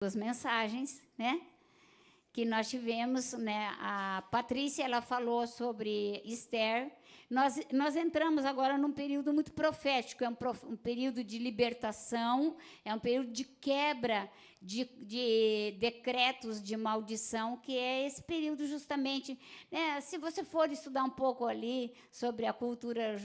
Duas mensagens, né, que nós tivemos, né, a Patrícia, ela falou sobre Esther. Nós entramos agora num período muito profético, é um período de libertação, é um período de quebra de decretos de maldição, que é esse período justamente, né, se você for estudar um pouco ali sobre a cultura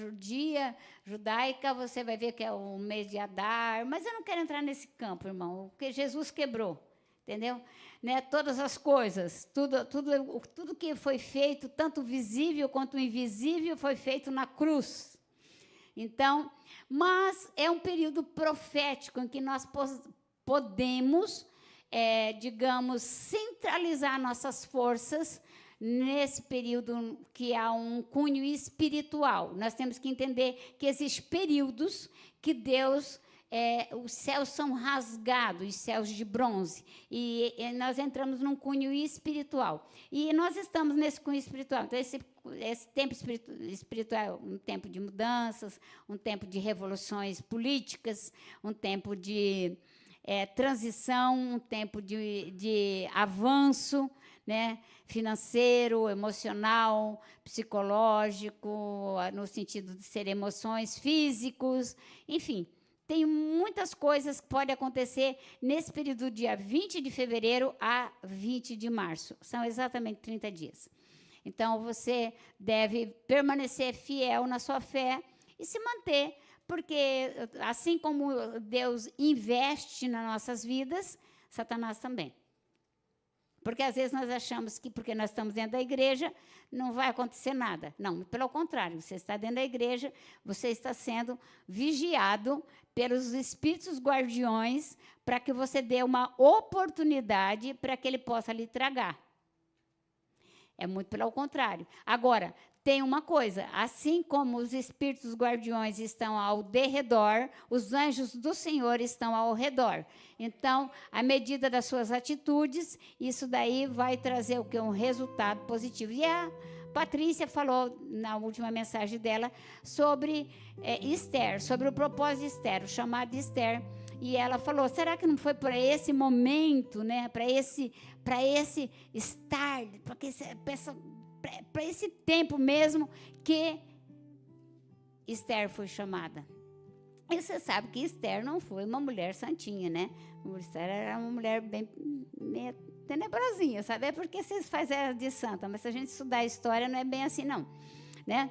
judaica, você vai ver que é o mês de Adar, mas eu não quero entrar nesse campo, irmão, porque Jesus quebrou. Entendeu? Né? Todas as coisas, tudo que foi feito, tanto visível quanto invisível, foi feito na cruz. Então, mas é um período profético em que nós podemos, digamos, centralizar nossas forças nesse período que há um cunho espiritual. Nós temos que entender que existem períodos que Deus... os céus são rasgados, os céus de bronze, e nós entramos num cunho espiritual. E nós estamos nesse cunho espiritual. Então, esse tempo espiritual é um tempo de mudanças, um tempo de revoluções políticas, um tempo de transição, um tempo de avanço, né, financeiro, emocional, psicológico, no sentido de ser emoções, físicos, enfim. Tem muitas coisas que podem acontecer nesse período do dia 20 de fevereiro a 20 de março. São exatamente 30 dias. Então, você deve permanecer fiel na sua fé e se manter, porque assim como Deus investe nas nossas vidas, Satanás também. Porque, às vezes, nós achamos que, porque nós estamos dentro da igreja, não vai acontecer nada. Não, pelo contrário, você está dentro da igreja, você está sendo vigiado pelos espíritos guardiões para que você dê uma oportunidade para que ele possa lhe tragar. É muito pelo contrário. Agora, tem uma coisa, assim como os espíritos guardiões estão ao derredor, os anjos do Senhor estão ao redor. Então, à medida das suas atitudes, isso daí vai trazer o que? Um resultado positivo. E a Patrícia falou, na última mensagem dela, sobre Esther, sobre o propósito de Esther, o chamado de Esther. E ela falou, será que não foi para esse momento, né, para esse estar, para esse tempo mesmo que Esther foi chamada? E você sabe que Esther não foi uma mulher santinha, né? Esther era uma mulher bem meio tenebrosinha, sabe? É porque vocês fazem ela de santa, mas se a gente estudar a história, não é bem assim, não, né?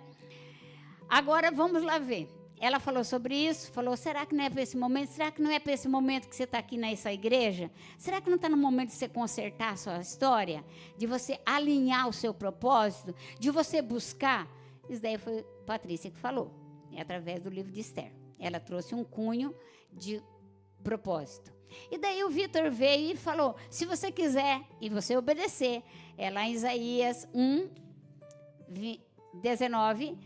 Agora, vamos lá ver. Ela falou sobre isso, falou, será que não é para esse momento? Será que não é para esse momento que você está aqui nessa igreja? Será que não está no momento de você consertar a sua história? De você alinhar o seu propósito? De você buscar? Isso daí foi Patrícia que falou, através do livro de Esther. Ela trouxe um cunho de propósito. E daí o Vitor veio e falou, se você quiser e você obedecer, é lá em Isaías 1:19,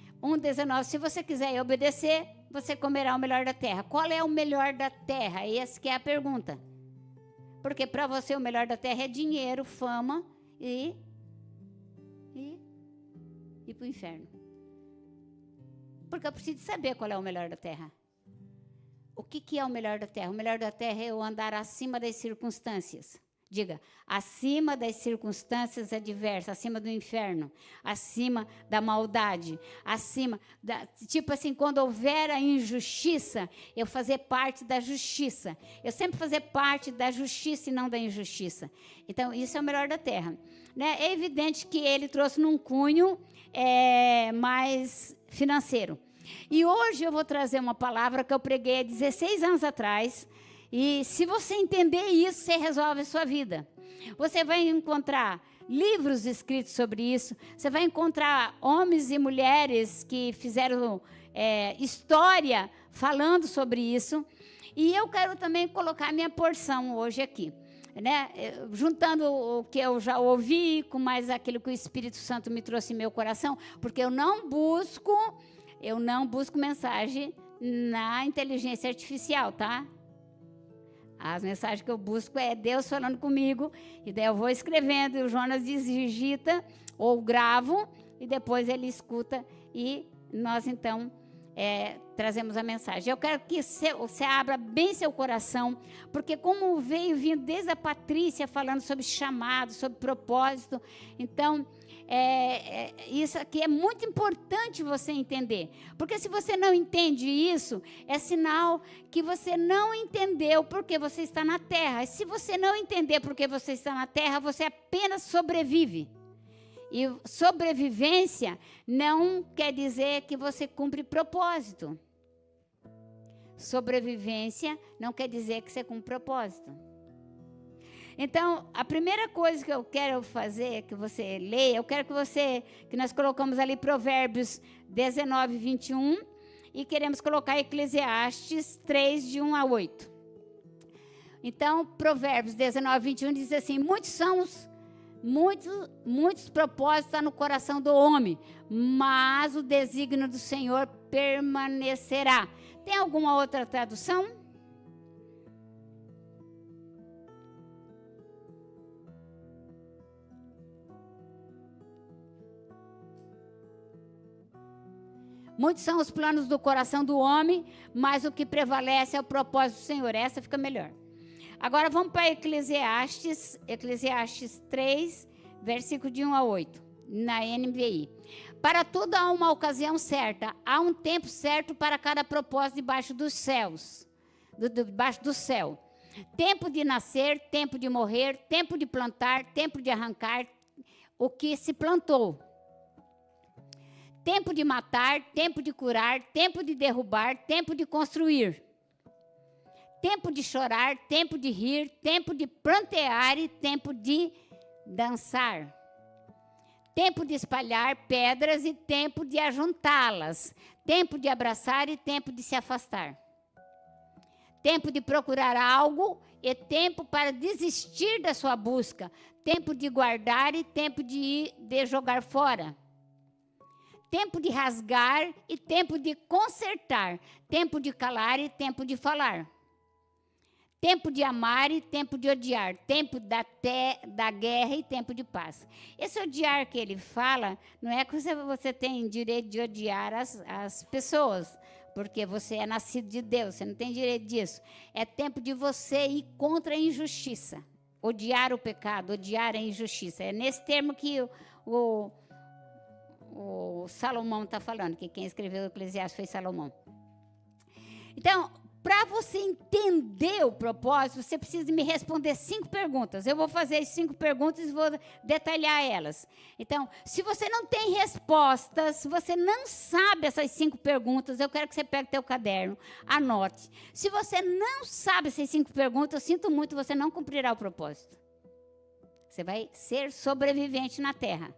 se você quiser obedecer, você comerá o melhor da terra. Qual é o melhor da terra? Essa que é a pergunta. Porque para você o melhor da terra é dinheiro, fama e para o inferno. Porque eu preciso saber qual é o melhor da terra. O que é o melhor da terra? O melhor da terra é eu andar acima das circunstâncias. Diga, acima das circunstâncias adversas, acima do inferno, acima da maldade, acima tipo assim, quando houver a injustiça, eu fazer parte da justiça. Eu sempre fazer parte da justiça e não da injustiça. Então, isso é o melhor da terra. Né? É evidente que ele trouxe num cunho mais financeiro. E hoje eu vou trazer uma palavra que eu preguei há 16 anos atrás. E se você entender isso, você resolve a sua vida. Você vai encontrar livros escritos sobre isso. Você vai encontrar homens e mulheres que fizeram história falando sobre isso. E eu quero também colocar minha porção hoje aqui. Né? Juntando o que eu já ouvi com mais aquilo que o Espírito Santo me trouxe em meu coração. Porque eu não busco mensagem na inteligência artificial, tá? As mensagens que eu busco é Deus falando comigo, e daí eu vou escrevendo, e o Jonas digita, ou gravo, e depois ele escuta, e nós, então, trazemos a mensagem. Eu quero que você abra bem seu coração, porque como veio vindo desde a Patrícia falando sobre chamado, sobre propósito, então isso aqui é muito importante você entender, porque se você não entende isso, é sinal que você não entendeu porque você está na terra. E se você não entender porque você está na terra, você apenas sobrevive. E sobrevivência não quer dizer que você cumpre propósito. Sobrevivência não quer dizer que você cumpre propósito. Então, a primeira coisa que eu quero fazer, que você leia, eu quero que nós colocamos ali Provérbios 19, 21, e queremos colocar Eclesiastes 3, de 1 a 8. Então, Provérbios 19, 21 diz assim: Muitos propósitos estão no coração do homem, mas o desígnio do Senhor permanecerá. Tem alguma outra tradução? Muitos são os planos do coração do homem, mas o que prevalece é o propósito do Senhor. Essa fica melhor. Agora vamos para Eclesiastes 3, versículo de 1 a 8, na NVI. Para tudo há uma ocasião certa, há um tempo certo para cada propósito debaixo dos céus, debaixo do céu. Tempo de nascer, tempo de morrer, tempo de plantar, tempo de arrancar o que se plantou. Tempo de matar, tempo de curar, tempo de derrubar, tempo de construir. Tempo de chorar, tempo de rir, tempo de prantear e tempo de dançar. Tempo de espalhar pedras e tempo de ajuntá-las. Tempo de abraçar e tempo de se afastar. Tempo de procurar algo e tempo para desistir da sua busca. Tempo de guardar e tempo de jogar fora. Tempo de rasgar e tempo de consertar. Tempo de calar e tempo de falar. Tempo de amar e tempo de odiar, tempo da guerra e tempo de paz. Esse odiar que ele fala, não é que você tem direito de odiar as pessoas, porque você é nascido de Deus, você não tem direito disso. É tempo de você ir contra a injustiça, odiar o pecado, odiar a injustiça. É nesse termo que o Salomão está falando, que quem escreveu o Eclesiastes foi Salomão. Então, para você entender o propósito, você precisa me responder 5 perguntas. Eu vou fazer as 5 perguntas e vou detalhar elas. Então, se você não tem respostas, se você não sabe essas 5 perguntas, eu quero que você pegue teu caderno, anote. Se você não sabe essas 5 perguntas, eu sinto muito, você não cumprirá o propósito. Você vai ser sobrevivente na Terra.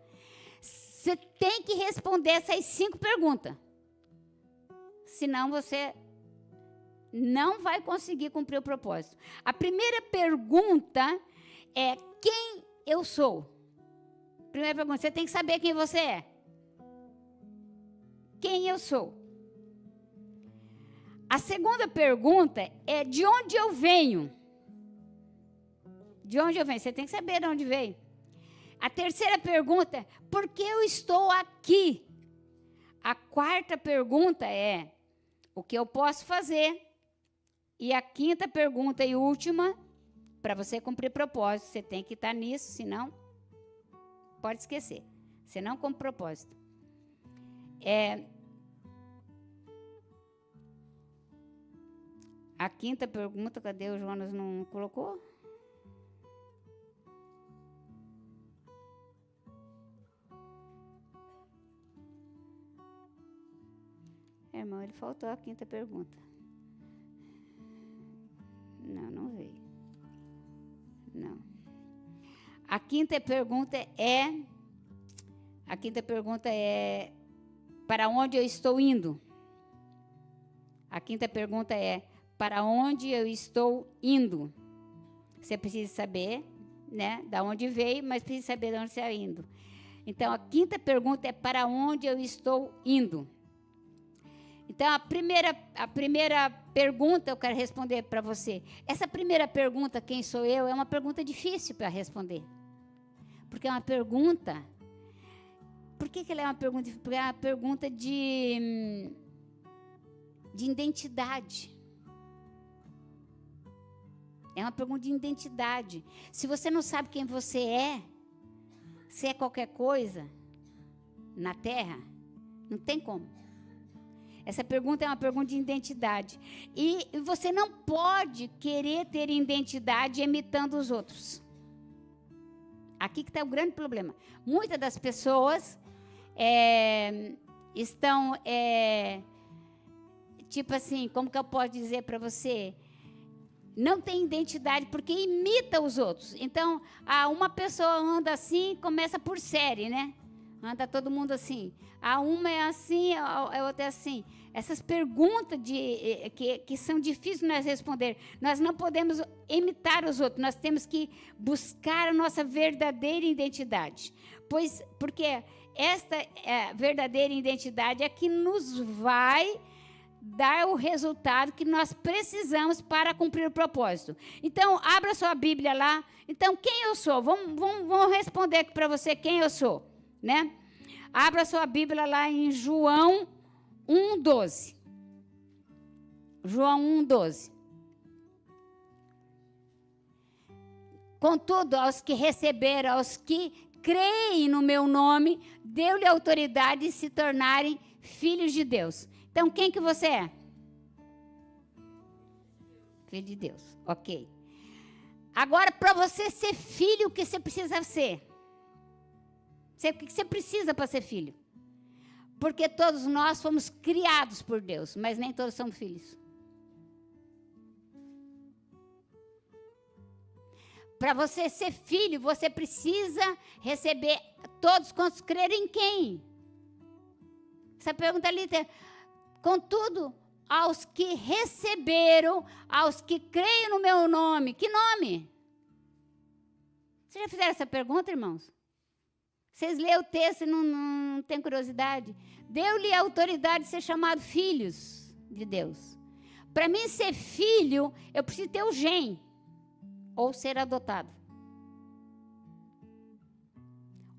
Você tem que responder essas 5 perguntas. Senão você não vai conseguir cumprir o propósito. A primeira pergunta é: quem eu sou? Primeira pergunta, você tem que saber quem você é. Quem eu sou? A segunda pergunta é: de onde eu venho? De onde eu venho? Você tem que saber de onde veio. A terceira pergunta é: por que eu estou aqui? A quarta pergunta é: o que eu posso fazer? E a quinta pergunta e última, para você cumprir propósito, você tem que estar nisso, senão pode esquecer. Você não cumpre propósito. A quinta pergunta, cadê o Jonas? Não colocou? Irmão, ele faltou a quinta pergunta. Não veio. Não. A quinta pergunta é para onde eu estou indo? A quinta pergunta é: para onde eu estou indo? Você precisa saber, né, da onde veio, mas precisa saber de onde você está indo. Então, a quinta pergunta é: para onde eu estou indo? Então, a primeira pergunta eu quero responder para você. Essa primeira pergunta, quem sou eu, é uma pergunta difícil para responder. Porque é uma pergunta... Por que ela é uma pergunta difícil? Porque é uma pergunta de de identidade. É uma pergunta de identidade. Se você não sabe quem você é qualquer coisa na Terra, não tem como. Essa pergunta é uma pergunta de identidade. E você não pode querer ter identidade imitando os outros. Aqui que está o grande problema. Muitas das pessoas estão, tipo assim, como que eu posso dizer para você? Não tem identidade porque imita os outros. Então, uma pessoa anda assim, começa por série, né? Anda todo mundo assim. Uma é assim, a outra é assim. Essas perguntas que são difíceis de nós responder. Nós não podemos imitar os outros. Nós temos que buscar a nossa verdadeira identidade. Porque esta verdadeira identidade é que nos vai dar o resultado que nós precisamos para cumprir o propósito. Então, abra sua Bíblia lá. Então, quem eu sou? Vamos responder aqui para você quem eu sou, né? Abra sua Bíblia lá em João 1:12. João 1:12. Contudo, aos que receberam, aos que creem no meu nome, deu-lhe autoridade de se tornarem filhos de Deus. Então, quem que você é? Filho de Deus, ok. Agora, para você ser filho, o que você precisa ser? O que você precisa para ser filho? Porque todos nós fomos criados por Deus, mas nem todos somos filhos. Para você ser filho, você precisa receber todos quantos crerem em quem? Essa pergunta ali tem... Contudo, aos que receberam, aos que creem no meu nome. Que nome? Vocês já fizeram essa pergunta, irmãos? Vocês lêem o texto e não têm curiosidade? Deu-lhe a autoridade de ser chamado filhos de Deus. Para mim ser filho, eu preciso ter o gen, ou ser adotado.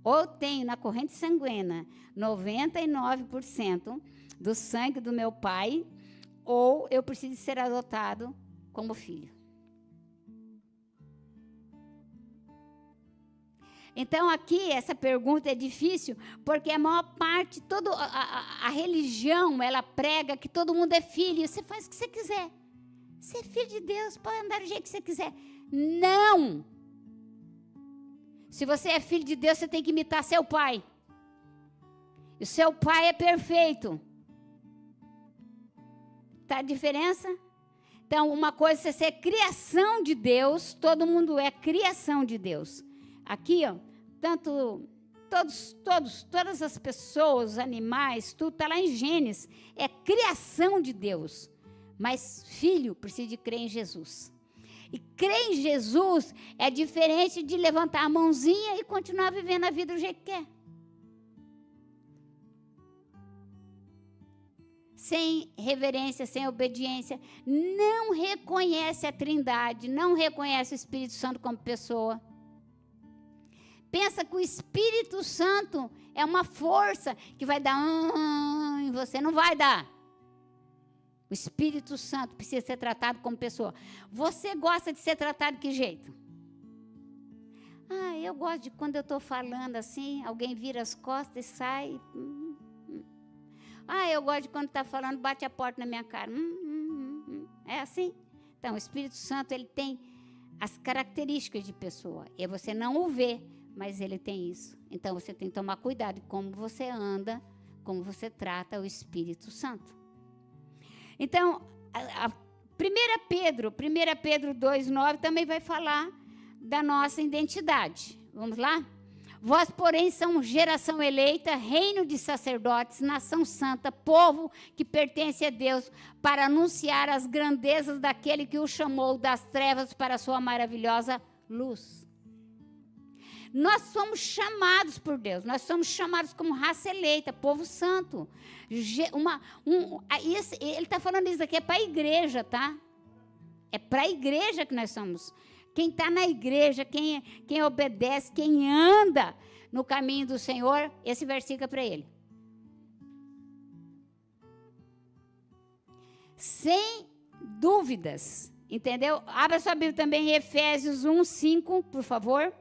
Ou tenho na corrente sanguínea 99% do sangue do meu pai, ou eu preciso ser adotado como filho. Então, aqui, essa pergunta é difícil, porque a maior parte, toda a religião, ela prega que todo mundo é filho. Você faz o que você quiser. Você é filho de Deus, pode andar do jeito que você quiser. Não! Se você é filho de Deus, você tem que imitar seu pai. E o seu pai é perfeito. Tá a diferença? Então, uma coisa é ser criação de Deus, todo mundo é criação de Deus. Aqui, ó, todas as pessoas, os animais, tudo está lá em Gênesis. É criação de Deus. Mas filho precisa de crer em Jesus. E crer em Jesus é diferente de levantar a mãozinha e continuar vivendo a vida do jeito que quer. Sem reverência, sem obediência, não reconhece a Trindade, não reconhece o Espírito Santo como pessoa. Pensa que o Espírito Santo é uma força que vai dar em você, não vai dar. O Espírito Santo precisa ser tratado como pessoa. Você gosta de ser tratado de que jeito? Eu gosto de quando eu estou falando assim, alguém vira as costas e sai. Eu gosto de quando está falando, bate a porta na minha cara. É assim? Então, o Espírito Santo, ele tem as características de pessoa. E você não o vê, mas ele tem isso. Então, você tem que tomar cuidado de como você anda, como você trata o Espírito Santo. Então, 1 Pedro 2:9 também vai falar da nossa identidade. Vamos lá? Vós, porém, são geração eleita, reino de sacerdotes, nação santa, povo que pertence a Deus, para anunciar as grandezas daquele que o chamou das trevas para a sua maravilhosa luz. Nós somos chamados por Deus, nós somos chamados como raça eleita, povo santo. Ele está falando isso aqui, é para a igreja, tá? É para a igreja que nós somos. Quem está na igreja, quem obedece, quem anda no caminho do Senhor, esse versículo é para ele. sem dúvidas, entendeu? Abra sua Bíblia também em Efésios 1:5, por favor.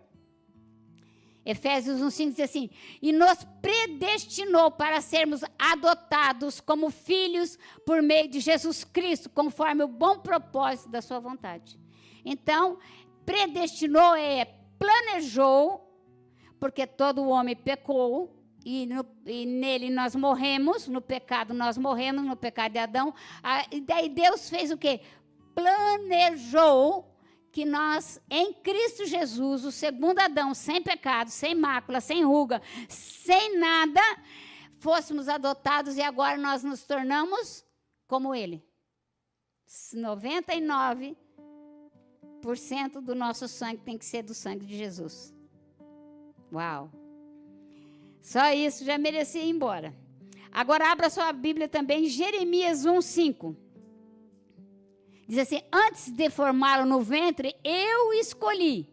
Efésios 1:5 diz assim: e nos predestinou para sermos adotados como filhos por meio de Jesus Cristo, conforme o bom propósito da sua vontade. Então, predestinou planejou, porque todo homem pecou, e nele nós morremos, no pecado nós morremos, no pecado de Adão. E daí Deus fez o quê? Planejou que nós, em Cristo Jesus, o segundo Adão, sem pecado, sem mácula, sem ruga, sem nada, fôssemos adotados e agora nós nos tornamos como Ele. 99% do nosso sangue tem que ser do sangue de Jesus. Uau! Só isso já merecia ir embora. Agora abra sua Bíblia também, Jeremias 1:5. Diz assim: antes de formá-lo no ventre, eu o escolhi.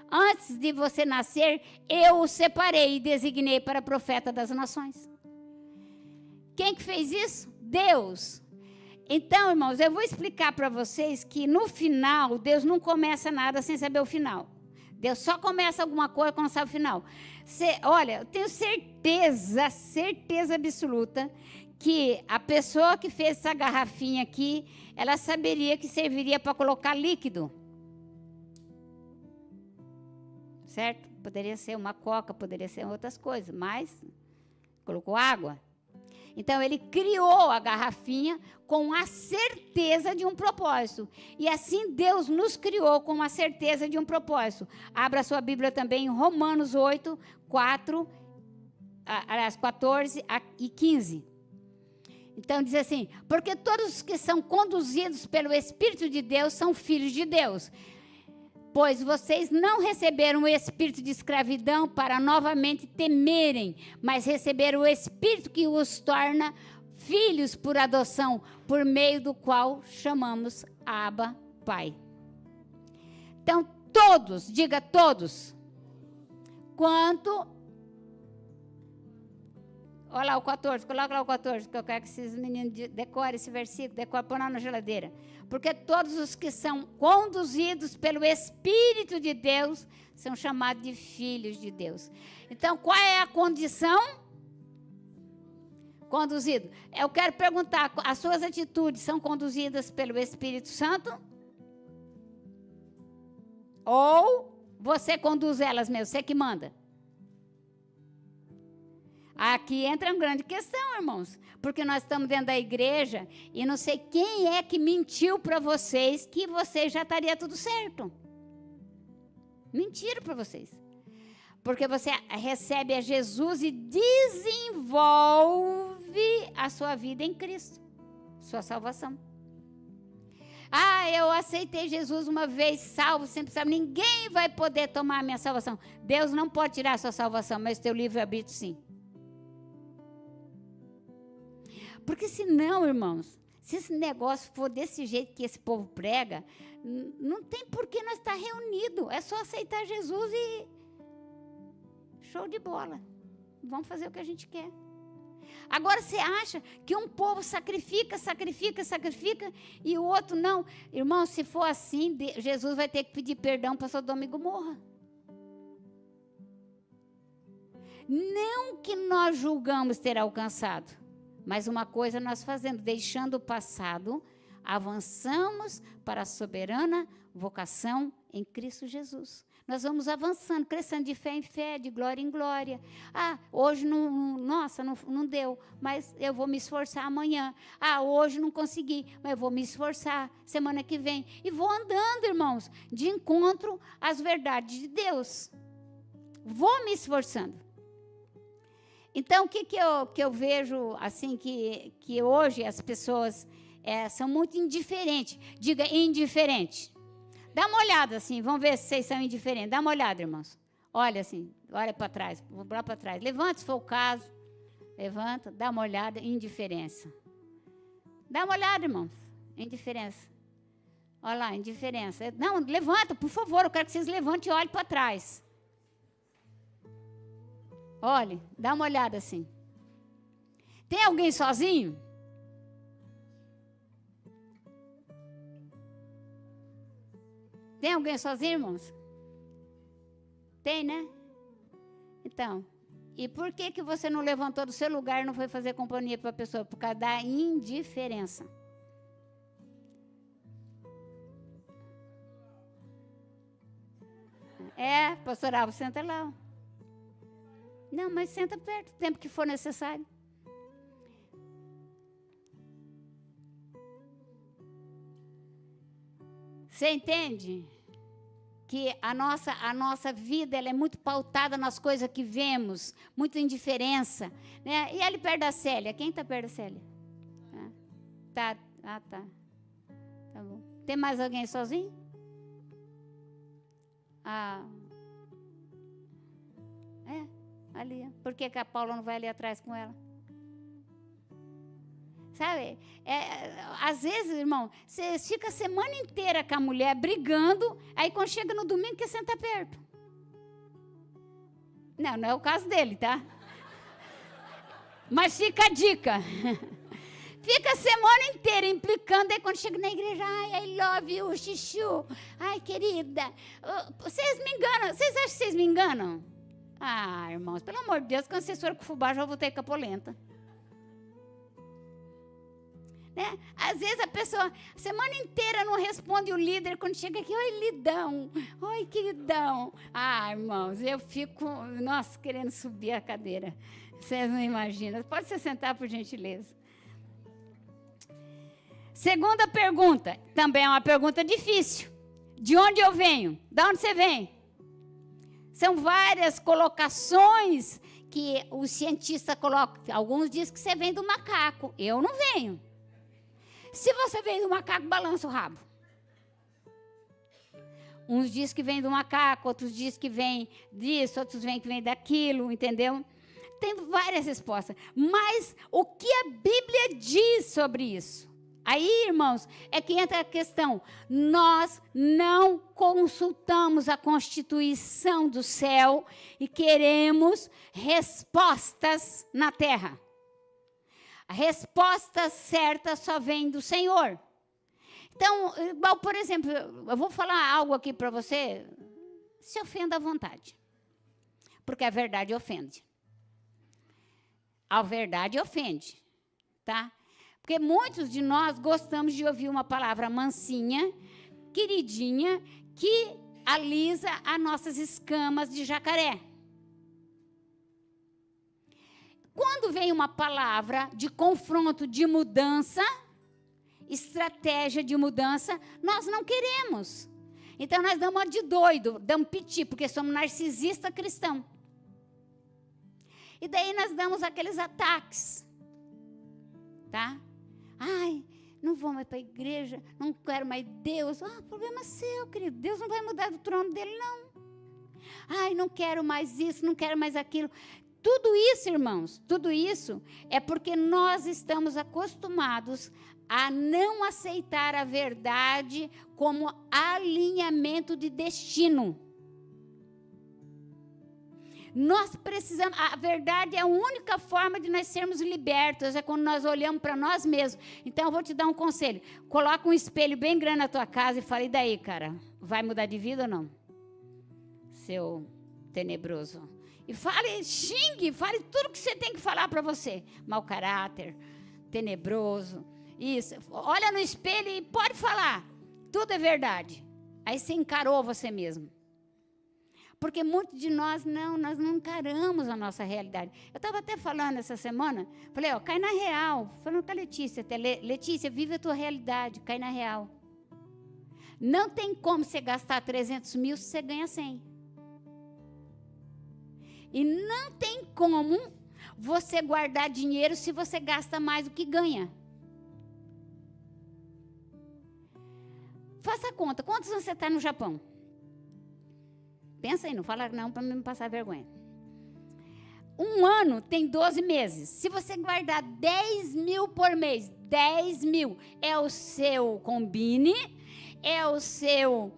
Antes de você nascer, eu o separei e designei para profeta das nações. Quem que fez isso? Deus. Então, irmãos, eu vou explicar para vocês que no final, Deus não começa nada sem saber o final. Deus só começa alguma coisa quando sabe o final. Olha, eu tenho certeza absoluta, que a pessoa que fez essa garrafinha aqui, ela saberia que serviria para colocar líquido. Certo? Poderia ser uma coca, poderia ser outras coisas, mas colocou água. Então, ele criou a garrafinha com a certeza de um propósito. E assim Deus nos criou com a certeza de um propósito. Abra sua Bíblia também em Romanos 8, 14 e 15. Então, diz assim: porque todos os que são conduzidos pelo Espírito de Deus são filhos de Deus. Pois vocês não receberam o espírito de escravidão para novamente temerem, mas receberam o Espírito que os torna filhos por adoção, por meio do qual chamamos Abba, Pai. Então, todos, diga todos, quanto... Olha lá o 14, coloca lá o 14, que eu quero que esses meninos decorem esse versículo, põe lá na geladeira. Porque todos os que são conduzidos pelo Espírito de Deus são chamados de filhos de Deus. Então, qual é a condição? Conduzido. Eu quero perguntar, as suas atitudes são conduzidas pelo Espírito Santo? Ou você conduz elas mesmo, você que manda? Aqui entra uma grande questão, irmãos, porque nós estamos dentro da igreja e não sei quem é que mentiu para vocês que vocês já estaria tudo certo. Mentiram para vocês. Porque você recebe a Jesus e desenvolve a sua vida em Cristo, sua salvação. Ah, eu aceitei Jesus uma vez, salvo, sempre salvo. Ninguém vai poder tomar a minha salvação. Deus não pode tirar a sua salvação, mas o teu livre-arbítrio sim. Porque senão, irmãos, se esse negócio for desse jeito que esse povo prega, não tem por que nós estar reunidos. É só aceitar Jesus e show de bola. Vamos fazer o que a gente quer. Agora você acha que um povo sacrifica e o outro não? Irmão, se for assim, Jesus vai ter que pedir perdão para Sodoma e Gomorra. Não que nós julgamos ter alcançado. Mas uma coisa nós fazemos, deixando o passado, avançamos para a soberana vocação em Cristo Jesus. Nós vamos avançando, crescendo de fé em fé, de glória em glória. Ah, hoje não deu, mas eu vou me esforçar amanhã. Ah, hoje não consegui, mas eu vou me esforçar semana que vem. E vou andando, irmãos, de encontro às verdades de Deus. Vou me esforçando. Então, o que eu vejo, assim, que hoje as pessoas são muito indiferentes. Diga, indiferente. Dá uma olhada, assim, vamos ver se vocês são indiferentes. Dá uma olhada, irmãos. Olha, assim, olha para trás, vou lá para trás. Levanta, se for o caso. Levanta, dá uma olhada, indiferença. Dá uma olhada, irmãos, indiferença. Olha lá, indiferença. Não, levanta, por favor, eu quero que vocês levantem e olhem para trás. Olhe, dá uma olhada assim. Tem alguém sozinho? Tem alguém sozinho, irmãos? Tem, né? Então, e por que você não levantou do seu lugar e não foi fazer companhia para a pessoa? Por causa da indiferença. Pastor Alves, senta lá. Não, mas senta perto, o tempo que for necessário. Você entende? Que a nossa vida ela é muito pautada nas coisas que vemos, muita indiferença. Né? E ali perto da Célia, quem está perto da Célia? Tá. Tá bom. Tem mais alguém sozinho? Ali. Por que a Paula não vai ali atrás com ela? Sabe? Às vezes, irmão, você fica a semana inteira com a mulher brigando, aí quando chega no domingo quer sentar perto. Não é o caso dele, tá? Mas fica a dica. Fica a semana inteira implicando, aí quando chega na igreja, ai, I love you, chuchu. Ai, querida, vocês me enganam. Vocês acham que vocês me enganam? Irmãos, pelo amor de Deus, quando vocês forem com fubá, já voltei com a polenta. Né? Às vezes a pessoa, a semana inteira não responde o líder, quando chega aqui, oi, lidão, oi, queridão. Irmãos, eu fico, nossa, querendo subir a cadeira. Vocês não imaginam. Pode se sentar, por gentileza. Segunda pergunta, também é uma pergunta difícil. De onde eu venho? De onde você vem? São várias colocações que os cientistas colocam. Alguns dizem que você vem do macaco. Eu não venho. Se você vem do macaco, balança o rabo. Uns dizem que vem do macaco, outros dizem que vem disso, outros dizem que vem daquilo, entendeu? Tem várias respostas. Mas o que a Bíblia diz sobre isso? Aí, irmãos, é que entra a questão. Nós não consultamos a Constituição do céu e queremos respostas na terra. A resposta certa só vem do Senhor. Então, igual, por exemplo, eu vou falar algo aqui para você, se ofenda à vontade. Porque a verdade ofende. A verdade ofende, tá? Porque muitos de nós gostamos de ouvir uma palavra mansinha, queridinha, que alisa as nossas escamas de jacaré. Quando vem uma palavra de confronto, de mudança, estratégia de mudança, nós não queremos. Então, nós damos uma de doido, damos piti, porque somos narcisistas cristãos. E daí nós damos aqueles ataques, tá? Ai, não vou mais para a igreja, não quero mais Deus. Problema seu, querido. Deus não vai mudar do trono dele, não. Ai, não quero mais isso, não quero mais aquilo. Tudo isso, irmãos, tudo isso é porque nós estamos acostumados a não aceitar a verdade como alinhamento de destino. Nós precisamos, a verdade é a única forma de nós sermos libertos, é quando nós olhamos para nós mesmos. Então, eu vou te dar um conselho. Coloca um espelho bem grande na tua casa e fala, e daí, cara? Vai mudar de vida ou não? Seu tenebroso. E fale, xingue, fale tudo que você tem que falar para você. Mau caráter, tenebroso, isso. Olha no espelho e pode falar. Tudo é verdade. Aí você encarou você mesmo. Porque muitos de nós nós não encaramos a nossa realidade. Eu estava até falando essa semana, falei, cai na real. Falando com a Letícia, Letícia, vive a tua realidade, cai na real. Não tem como você gastar 300 mil se você ganha 100. E não tem como você guardar dinheiro se você gasta mais do que ganha. Faça a conta, quantos anos você está no Japão? Pensa aí, não fala não para não passar vergonha. Um ano tem 12 meses. Se você guardar 10 mil por mês, 10 mil é o seu combine, é o seu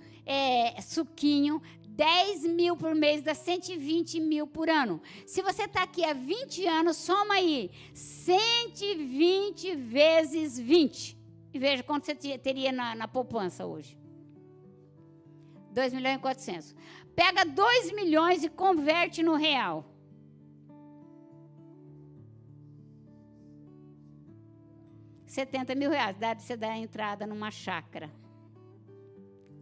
suquinho, 10 mil por mês dá 120 mil por ano. Se você está aqui há 20 anos, soma aí, 120 vezes 20. E veja quanto você teria na poupança hoje. 2.400.000. Pega 2 milhões e converte no real. R$70.000. Dá para você dar a entrada numa chácara.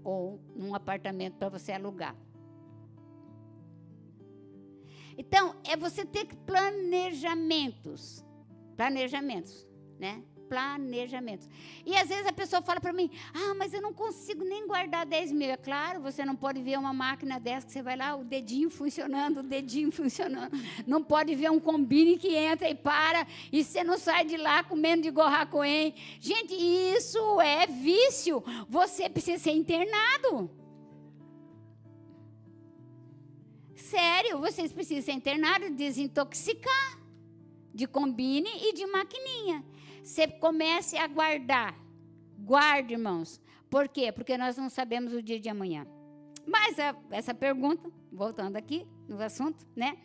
Ou num apartamento para você alugar. Então, é você ter planejamentos. Planejamentos, né? Planejamentos. E às vezes a pessoa fala para mim, mas eu não consigo nem guardar 10 mil. É claro, você não pode ver uma máquina dessa que você vai lá, o dedinho funcionando. Não pode ver um combine que entra e para, e você não sai de lá comendo de gorracoém. Gente, isso é vício. Você precisa ser internado. Sério, vocês precisam ser internados, desintoxicar de combine e de maquininha. Você comece a guardar. Guarde, irmãos. Por quê? Porque nós não sabemos o dia de amanhã. Mas essa pergunta, voltando aqui no assunto, né?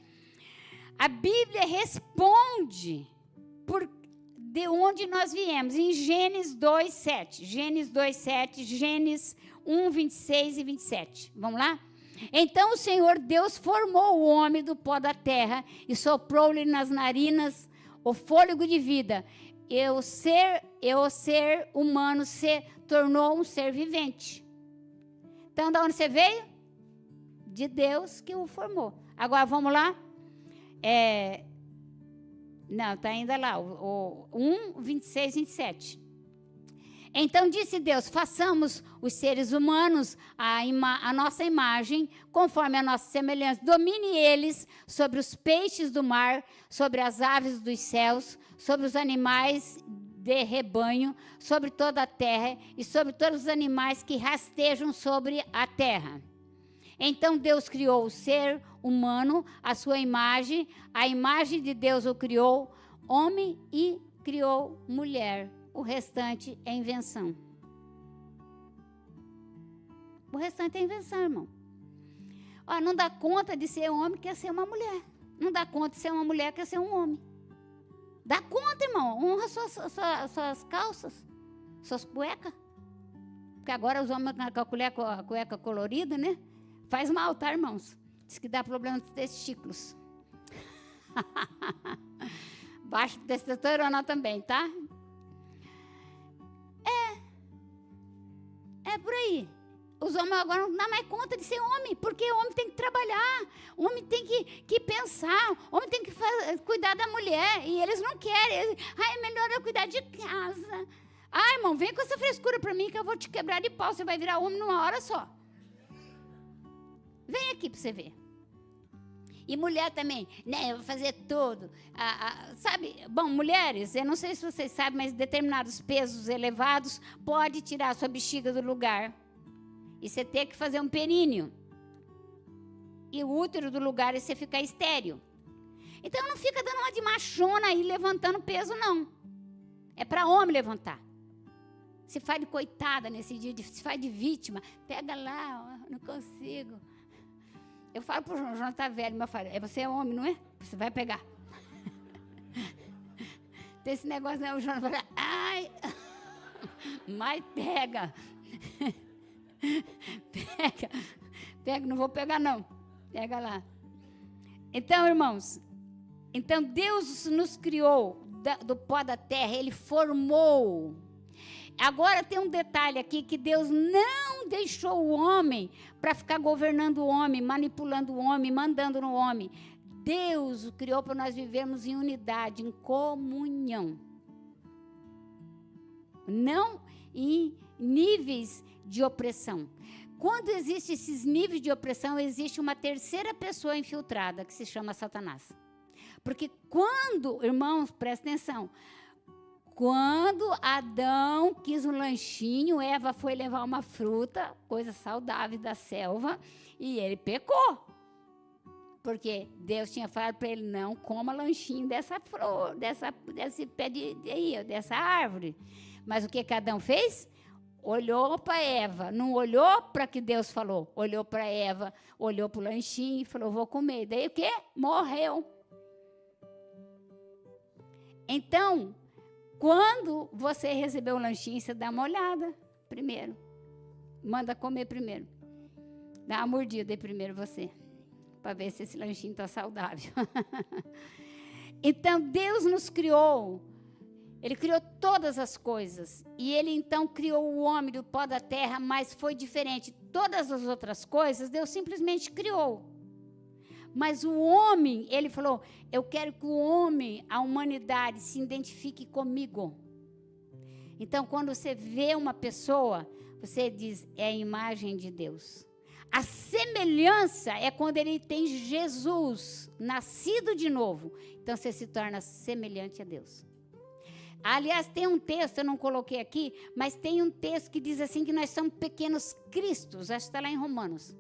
A Bíblia responde de onde nós viemos. Em Gênesis 2:7. Gênesis 2:7, Gênesis 1, 26 e 27. Vamos lá? Então o Senhor Deus formou o homem do pó da terra e soprou-lhe nas narinas o fôlego de vida. E o ser humano se tornou um ser vivente. Então, de onde você veio? De Deus que o formou. Agora, vamos lá. Não, está ainda lá. O 1, 26, 27. Então disse Deus, façamos os seres humanos a nossa imagem, conforme a nossa semelhança. Domine eles sobre os peixes do mar, sobre as aves dos céus, sobre os animais de rebanho, sobre toda a terra e sobre todos os animais que rastejam sobre a terra. Então Deus criou o ser humano, a sua imagem, a imagem de Deus o criou, homem e criou mulher. O restante é invenção. O restante é invenção, irmão. Não dá conta de ser homem, quer ser uma mulher. Não dá conta de ser uma mulher, quer ser um homem. Dá conta, irmão. Honra suas calças, suas cuecas. Porque agora os homens com a cueca colorida, né? Faz mal, tá, irmãos? Diz que dá problema nos testículos. Baixo testosterona também, tá? É por aí. Os homens agora não dão mais conta de ser homem, porque o homem tem que trabalhar, o homem tem que pensar, o homem tem que cuidar da mulher, e eles não querem. É melhor eu cuidar de casa. Irmão, vem com essa frescura para mim que eu vou te quebrar de pau, você vai virar homem numa hora só. Vem aqui para você ver. E mulher também, né, eu vou fazer tudo. Sabe, bom, mulheres, eu não sei se vocês sabem, mas determinados pesos elevados pode tirar a sua bexiga do lugar. E você tem que fazer um períneo. E o útero do lugar e você ficar estéril. Então não fica dando uma de machona aí levantando peso, não. É para homem levantar. Se faz de coitada nesse dia, se faz de vítima, pega lá, não consigo. Eu falo para o João tá velho, meu filho, você é homem, não é? Você vai pegar. Tem esse negócio, né? O João fala, mas pega. Pega, não vou pegar não. Pega lá. Então, irmãos, Deus nos criou do pó da terra, Ele formou. Agora tem um detalhe aqui, que Deus não deixou o homem para ficar governando o homem, manipulando o homem, mandando no homem. Deus o criou para nós vivermos em unidade, em comunhão. Não em níveis de opressão. Quando existem esses níveis de opressão, existe uma terceira pessoa infiltrada, que se chama Satanás. Porque quando, irmãos, presta atenção, quando Adão quis um lanchinho, Eva foi levar uma fruta, coisa saudável da selva, e ele pecou. Porque Deus tinha falado para ele, não coma lanchinho dessa flor, desse pé dessa árvore. Mas o que Adão fez? Olhou para Eva, não olhou para o que Deus falou, olhou para Eva, olhou para o lanchinho e falou, vou comer. Daí o quê? Morreu. Então, quando você receber o lanchinho, você dá uma olhada primeiro. Manda comer primeiro. Dá uma mordida aí primeiro você, para ver se esse lanchinho está saudável. Então, Deus nos criou. Ele criou todas as coisas. E Ele, então, criou o homem do pó da terra, mas foi diferente. Todas as outras coisas, Deus simplesmente criou. Mas o homem, Ele falou, eu quero que o homem, a humanidade, se identifique comigo. Então, quando você vê uma pessoa, você diz, é a imagem de Deus. A semelhança é quando ele tem Jesus, nascido de novo. Então, você se torna semelhante a Deus. Aliás, tem um texto, eu não coloquei aqui, mas tem um texto que diz assim que nós somos pequenos cristos, acho que está lá em Romanos.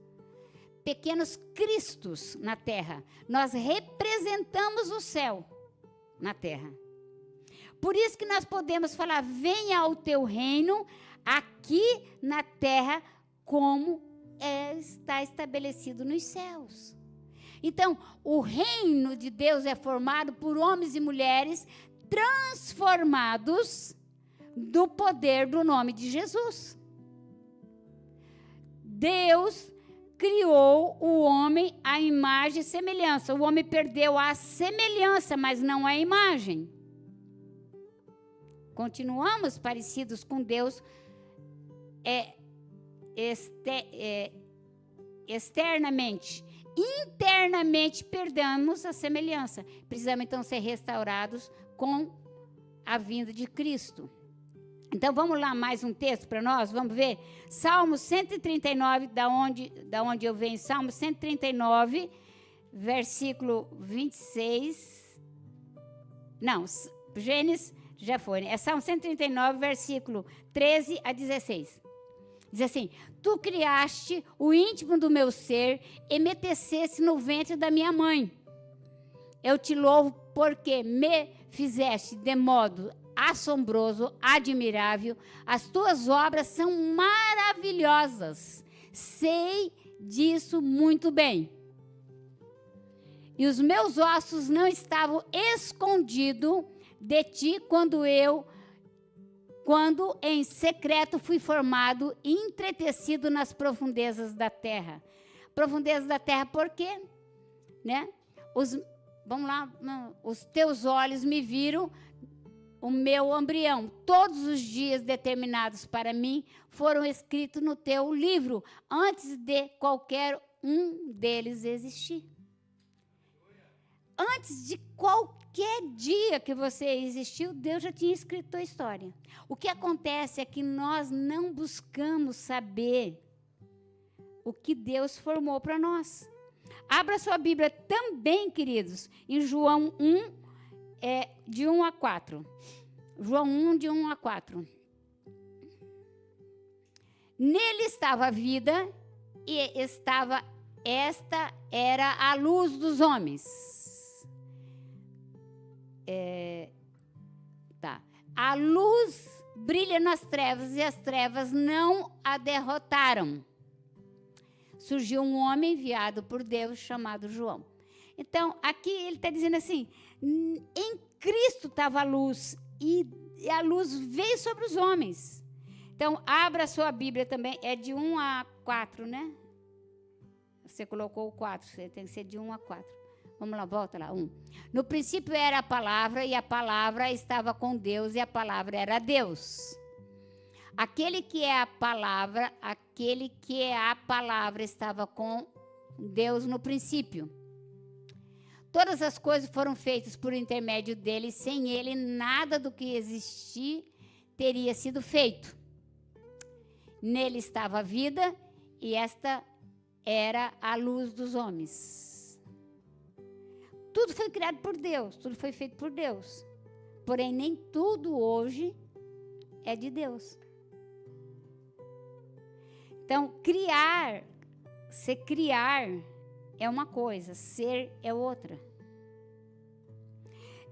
Pequenos cristos na terra. Nós representamos o céu na terra. Por isso que nós podemos falar, venha ao teu reino aqui na terra como está estabelecido nos céus. Então, o reino de Deus é formado por homens e mulheres transformados do poder do nome de Jesus. Deus criou o homem à imagem e semelhança. O homem perdeu a semelhança, mas não a imagem. Continuamos parecidos com Deus externamente. Internamente perdemos a semelhança. Precisamos então ser restaurados com a vinda de Cristo. Então vamos lá mais um texto para nós, vamos ver. Salmo 139, da onde eu venho, Salmo 139, versículo 26. Não, Gênesis já foi, né? É Salmo 139, versículo 13 a 16. Diz assim, tu criaste o íntimo do meu ser e me teceste no ventre da minha mãe. Eu te louvo porque me fizeste de modo assombroso, admirável. As tuas obras são maravilhosas. Sei disso muito bem. E os meus ossos não estavam escondidos de ti quando em secreto fui formado e entretecido nas profundezas da terra. Profundezas da terra, por quê? Né? Vamos lá, os teus olhos me viram o meu embrião. Todos os dias determinados para mim foram escritos no teu livro, antes de qualquer um deles existir. Antes de qualquer dia que você existiu, Deus já tinha escrito a história. O que acontece é que nós não buscamos saber o que Deus formou para nós. Abra sua Bíblia também, queridos, em João 1, de 1 a 4. João 1, de 1 a 4. Nele estava a vida, e esta era a luz dos homens. A luz brilha nas trevas e as trevas não a derrotaram. Surgiu um homem enviado por Deus chamado João. Então, aqui ele está dizendo assim, em Cristo estava a luz e a luz veio sobre os homens. Então, abra a sua Bíblia também, é de 1 a 4, né? Você colocou o 4, você tem que ser de 1 a 4. Vamos lá, volta lá, 1. No princípio era a palavra, e a palavra estava com Deus, e a palavra era Deus. Aquele que é a palavra estava com Deus no princípio. Todas as coisas foram feitas por intermédio dele, sem ele nada do que existir teria sido feito. Nele estava a vida, e esta era a luz dos homens. Tudo foi criado por Deus, tudo foi feito por Deus. Porém, nem tudo hoje é de Deus. Então, criar é uma coisa, ser é outra.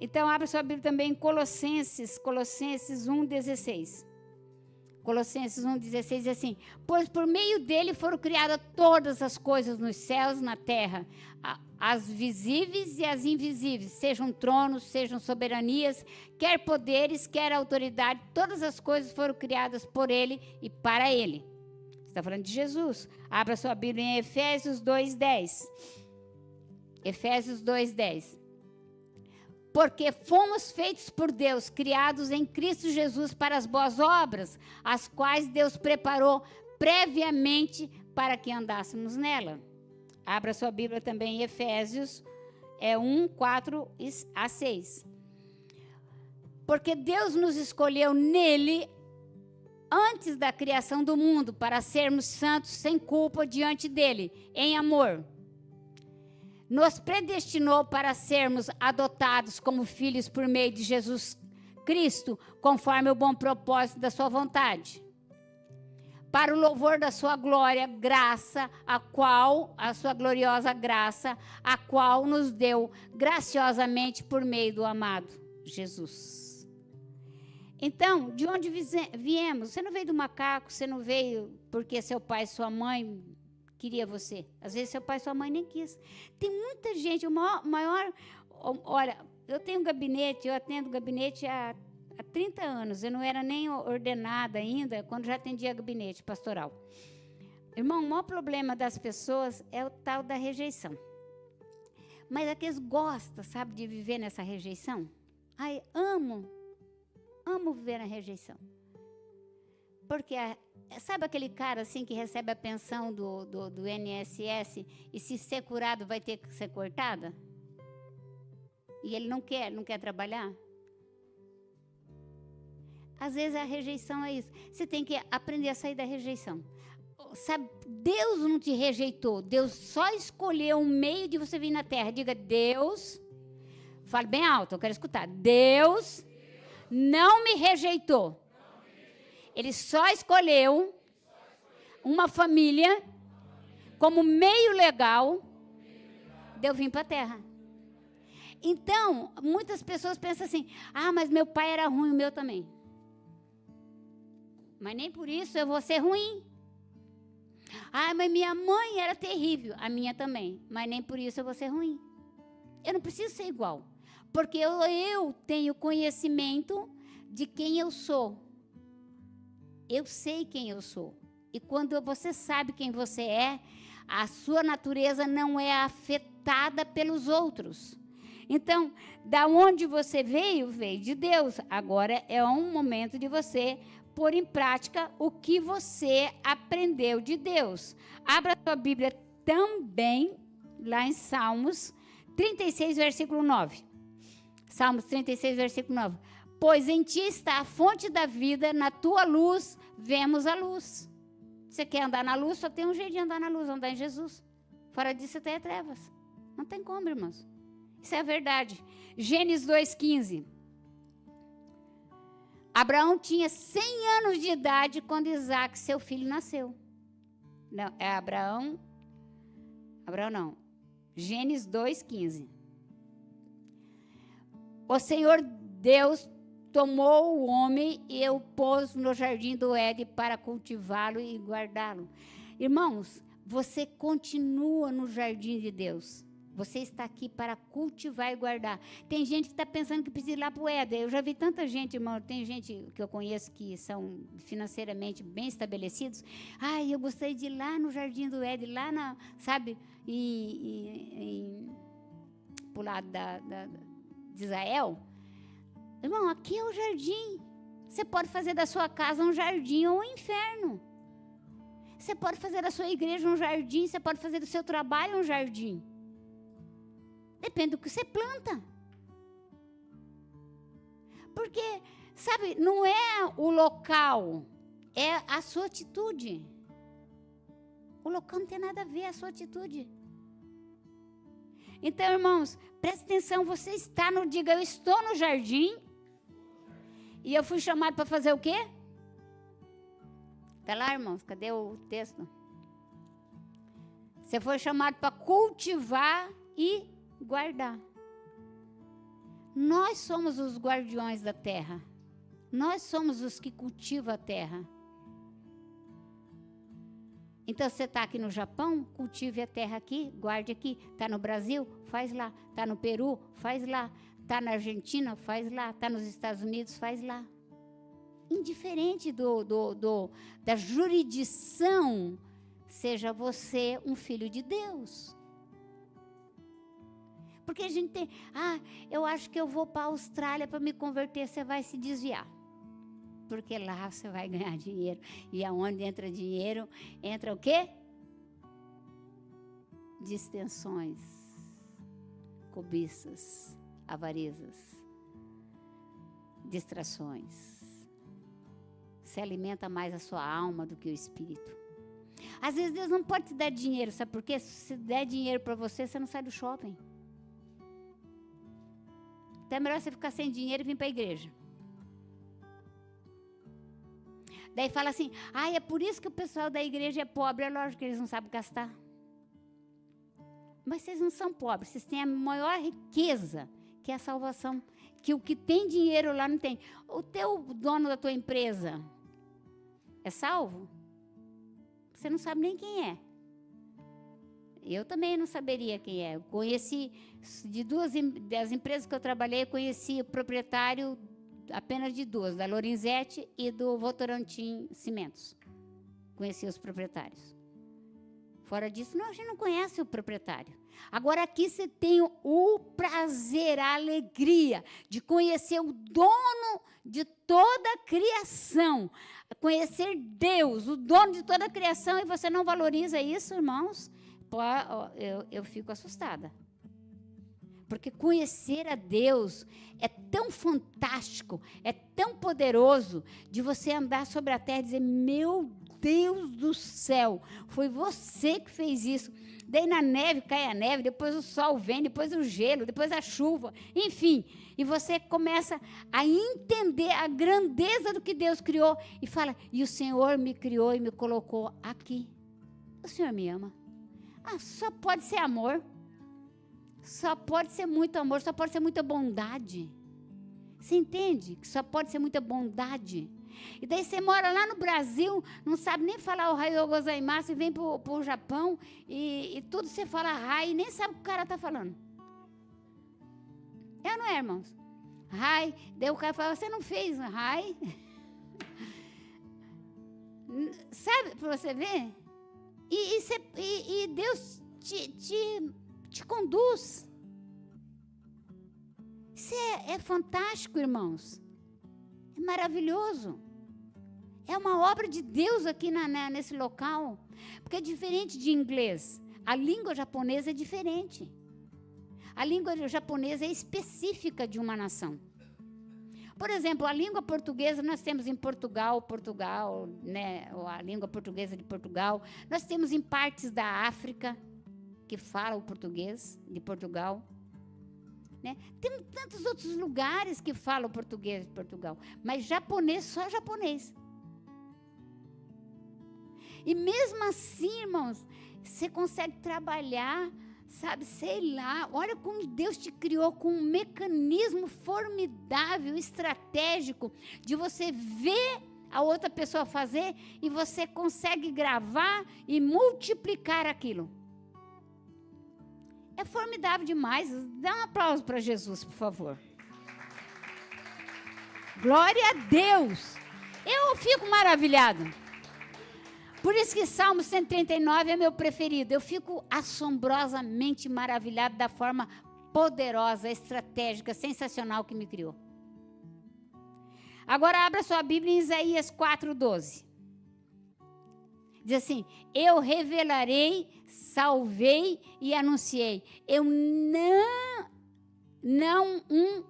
Então, abra sua Bíblia também em Colossenses 1:16. Colossenses 1:16 diz assim, pois por meio dele foram criadas todas as coisas nos céus, na terra, as visíveis e as invisíveis, sejam tronos, sejam soberanias, quer poderes, quer autoridade, todas as coisas foram criadas por ele e para ele. Está falando de Jesus. Abra sua Bíblia em Efésios 2:10. Efésios 2:10. Porque fomos feitos por Deus, criados em Cristo Jesus para as boas obras, as quais Deus preparou previamente para que andássemos nela. Abra sua Bíblia também em Efésios 1:4-6. Porque Deus nos escolheu nele antes da criação do mundo para sermos santos sem culpa diante dele, em amor. Nos predestinou para sermos adotados como filhos por meio de Jesus Cristo, conforme o bom propósito da sua vontade. Para o louvor da sua glória, graça, a sua gloriosa graça, a qual nos deu graciosamente por meio do amado Jesus. Então, de onde viemos? Você não veio do macaco, você não veio porque seu pai e sua mãe queria você. Às vezes seu pai e sua mãe nem quis. Tem muita gente, olha, eu tenho um gabinete, eu atendo gabinete há 30 anos, eu não era nem ordenada ainda, quando já atendia gabinete pastoral. Irmão, o maior problema das pessoas é o tal da rejeição. Mas é que eles gostam, sabe, de viver nessa rejeição. Ai, amo viver na rejeição. Porque, sabe aquele cara assim que recebe a pensão do INSS e se ser curado vai ter que ser cortada? E ele não quer trabalhar? Às vezes a rejeição é isso. Você tem que aprender a sair da rejeição. Sabe, Deus não te rejeitou. Deus só escolheu um meio de você vir na terra. Diga, Deus, fale bem alto, eu quero escutar. Deus não me rejeitou. Ele só escolheu uma família como meio legal de eu vir para a terra. Então, muitas pessoas pensam assim, mas meu pai era ruim, o meu também. Mas nem por isso eu vou ser ruim. Mas minha mãe era terrível, a minha também. Mas nem por isso eu vou ser ruim. Eu não preciso ser igual. Porque eu tenho conhecimento de quem eu sou. Eu sei quem eu sou. E quando você sabe quem você é, a sua natureza não é afetada pelos outros. Então, da onde você veio, veio de Deus. Agora é um momento de você pôr em prática o que você aprendeu de Deus. Abra a sua Bíblia também, lá em Salmos 36, versículo 9. Salmos 36, versículo 9. Pois em ti está a fonte da vida, na tua luz vemos a luz. Você quer andar na luz? Só tem um jeito de andar na luz, andar em Jesus. Fora disso, até é trevas. Não tem como, irmãos. Isso é a verdade. Gênesis 2,15. Abraão tinha 100 anos de idade quando Isaac, seu filho, nasceu. Não, é Abraão não. Gênesis 2,15. O Senhor Deus tomou o homem e o pôs no jardim do Éden para cultivá-lo e guardá-lo. Irmãos, você continua no jardim de Deus. Você está aqui para cultivar e guardar. Tem gente que está pensando que precisa ir lá para o Éden. Eu já vi tanta gente, irmão, tem gente que eu conheço que são financeiramente bem estabelecidos. Eu gostaria de ir lá no jardim do Éden, lá sabe, pro lado de Israel. Irmão, aqui é o jardim. Você pode fazer da sua casa um jardim ou um inferno. Você pode fazer da sua igreja um jardim, você pode fazer do seu trabalho um jardim. Depende do que você planta. Porque, sabe, não é o local, é a sua atitude. O local não tem nada a ver, é a sua atitude. Então, irmãos, presta atenção, você está diga, eu estou no jardim e eu fui chamado para fazer o quê? Está lá, irmãos, cadê o texto? Você foi chamado para cultivar e guardar. Nós somos os guardiões da terra. Nós somos os que cultivam a terra. Então, você está aqui no Japão, cultive a terra aqui, guarde aqui. Está no Brasil, faz lá. Está no Peru, faz lá. Está na Argentina, faz lá. Está nos Estados Unidos, faz lá. indiferente da jurisdição, seja você um filho de Deus. Porque a gente tem, eu acho que eu vou para a Austrália para me converter, você vai se desviar. Porque lá você vai ganhar dinheiro. E aonde entra dinheiro, entra o quê? Distensões, cobiças, avarezas, distrações. Você alimenta mais a sua alma do que o espírito. Às vezes Deus não pode te dar dinheiro, sabe por quê? Se der dinheiro para você, você não sai do shopping. Então é melhor você ficar sem dinheiro e vir para a igreja. Daí fala assim, é por isso que o pessoal da igreja é pobre. É lógico que eles não sabem gastar. Mas vocês não são pobres, vocês têm a maior riqueza, que é a salvação. Que o que tem dinheiro lá não tem. O teu dono da tua empresa é salvo? Você não sabe nem quem é. Eu também não saberia quem é. Eu conheci, das empresas que eu trabalhei, eu conheci o proprietário apenas de duas, da Lorenzetti e do Votorantim Cimentos. Conheci os proprietários. Fora disso, a gente não conhece o proprietário. Agora aqui você tem o prazer, a alegria de conhecer o dono de toda a criação. Conhecer Deus, o dono de toda a criação, e você não valoriza isso, irmãos? Eu fico assustada. Porque conhecer a Deus é tão fantástico, é tão poderoso, de você andar sobre a terra e dizer, meu Deus do céu, foi você que fez isso. Daí na neve cai a neve, depois o sol vem, depois o gelo, depois a chuva, enfim. E você começa a entender a grandeza do que Deus criou e fala, e o Senhor me criou e me colocou aqui. O Senhor me ama. Só pode ser amor. Só pode ser muito amor, só pode ser muita bondade. Você entende? Que só pode ser muita bondade. E daí você mora lá no Brasil, não sabe nem falar o Ohayou gozaimasu, e vem para o Japão, e tudo você fala Hai, e nem sabe o que o cara está falando. É ou não é, irmãos? Hai, daí o cara fala, você não fez Hai? Sabe, para você ver? E Deus te conduz. Isso é fantástico, irmãos. É maravilhoso. É uma obra de Deus aqui nesse local. Porque é diferente de inglês. A língua japonesa é diferente. A língua japonesa é específica de uma nação. Por exemplo, a língua portuguesa nós temos em Portugal, né? A língua portuguesa de Portugal. Nós temos em partes da África que falam o português de Portugal. Né? Tem tantos outros lugares que falam português de Portugal, mas japonês, só japonês. E mesmo assim, irmãos, você consegue trabalhar, sabe, sei lá, olha como Deus te criou com um mecanismo formidável, estratégico, de você ver a outra pessoa fazer e você consegue gravar e multiplicar aquilo. É formidável demais. Dá um aplauso para Jesus, por favor. Glória a Deus. Eu fico maravilhado. Por isso que Salmo 139 é meu preferido. Eu fico assombrosamente maravilhado da forma poderosa, estratégica, sensacional que me criou. Agora abra sua Bíblia em Isaías 4:12. Diz assim, eu revelarei, salvei e anunciei. Eu não um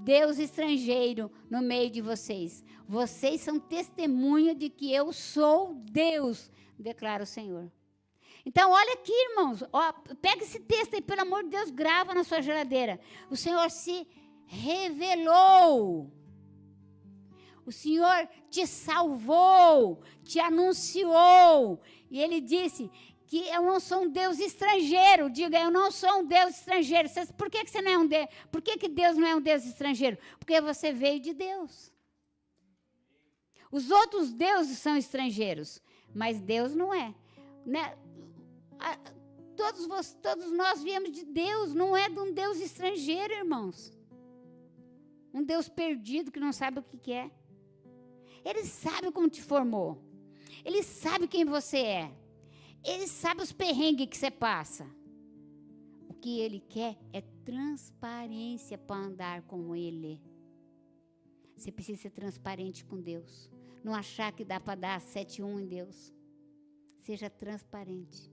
Deus estrangeiro no meio de vocês. Vocês são testemunha de que eu sou Deus, declara o Senhor. Então, olha aqui, irmãos. Pega esse texto aí, pelo amor de Deus, grava na sua geladeira. O Senhor se revelou. O Senhor te salvou, te anunciou. E Ele disse que eu não sou um Deus estrangeiro. Diga, eu não sou um Deus estrangeiro. Por que você não é um Deus? Por que Deus não é um Deus estrangeiro? Porque você veio de Deus. Os outros deuses são estrangeiros, mas Deus não é. Né? Todos nós viemos de Deus, não é de um Deus estrangeiro, irmãos. Um Deus perdido que não sabe o que é. Ele sabe como te formou. Ele sabe quem você é. Ele sabe os perrengues que você passa. O que ele quer é transparência para andar com ele. Você precisa ser transparente com Deus. Não achar que dá para dar 7-1 em Deus. Seja transparente.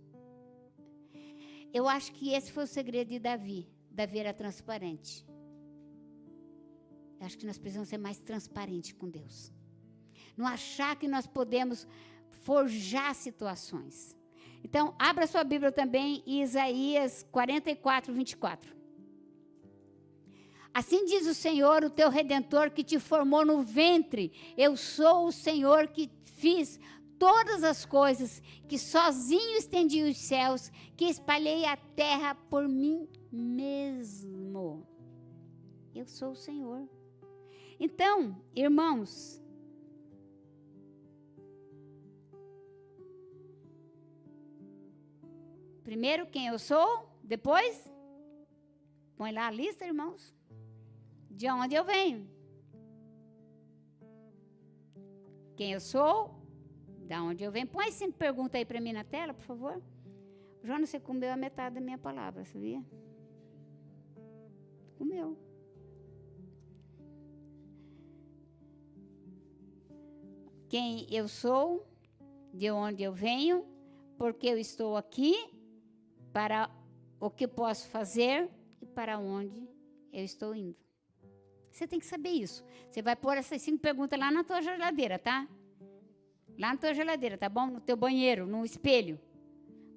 Eu acho que esse foi o segredo de Davi. Davi era transparente. Eu acho que nós precisamos ser mais transparentes com Deus. Não achar que nós podemos forjar situações. Então, abra sua Bíblia também em Isaías 44, 24. Assim diz o Senhor, o teu Redentor, que te formou no ventre. Eu sou o Senhor que fiz todas as coisas, que sozinho estendi os céus, que espalhei a terra por mim mesmo. Eu sou o Senhor. Então, irmãos, primeiro quem eu sou, depois, põe lá a lista, irmãos, de onde eu venho. Quem eu sou, da onde eu venho. Põe essa pergunta aí para mim na tela, por favor. Jonas, você comeu a metade da minha palavra, sabia? Comeu. Quem eu sou, de onde eu venho, porque eu estou aqui, para o que posso fazer e para onde eu estou indo. Você tem que saber isso. Você vai pôr essas 5 perguntas lá na tua geladeira, tá? Lá na tua geladeira, tá bom? No teu banheiro, no espelho.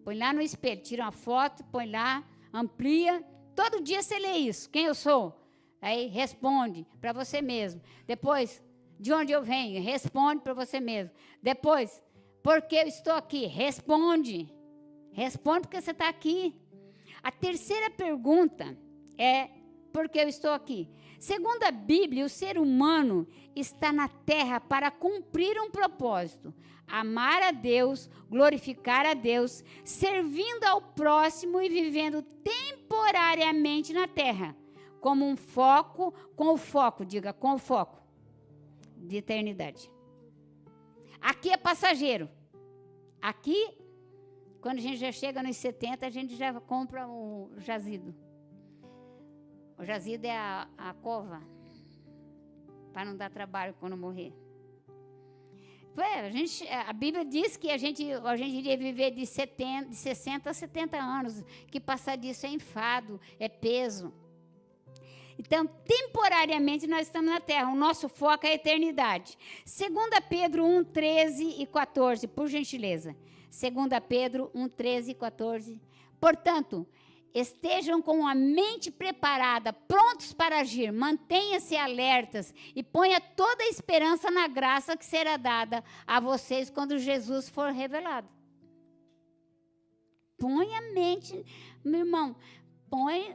Põe lá no espelho, tira uma foto, põe lá, amplia. Todo dia você lê isso. Quem eu sou? Aí responde para você mesmo. Depois, de onde eu venho? Responde para você mesmo. Depois, por que eu estou aqui? Responde. Responde porque você está aqui. A terceira pergunta é, por que eu estou aqui? Segundo a Bíblia, o ser humano está na terra para cumprir um propósito. Amar a Deus, glorificar a Deus, servindo ao próximo e vivendo temporariamente na terra. Como um foco, com o foco de eternidade. Aqui é passageiro. Aqui, quando a gente já chega nos 70, a gente já compra o jazido. O jazido é a cova, para não dar trabalho quando morrer. A Bíblia diz que a gente iria viver de 60 a 70 anos, que passar disso é enfado, é peso. Então, temporariamente, nós estamos na terra. O nosso foco é a eternidade. 2 Pedro 1, 13 e 14, por gentileza. 2 Pedro 1, 13 e 14. Portanto, estejam com a mente preparada, prontos para agir. Mantenha-se alertas e ponha toda a esperança na graça que será dada a vocês quando Jesus for revelado. Põe a mente, meu irmão, põe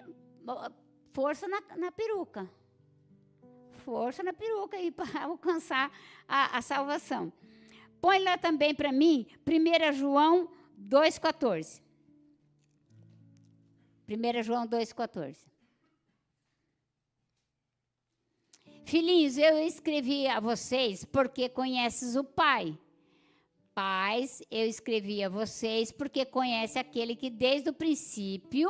força na peruca. Força na peruca aí para alcançar a salvação. Põe lá também para mim, 1 João 2,14. 1 João 2,14. Filhinhos, eu escrevi a vocês porque conheces o Pai. Pais, eu escrevi a vocês porque conhece aquele que desde o princípio.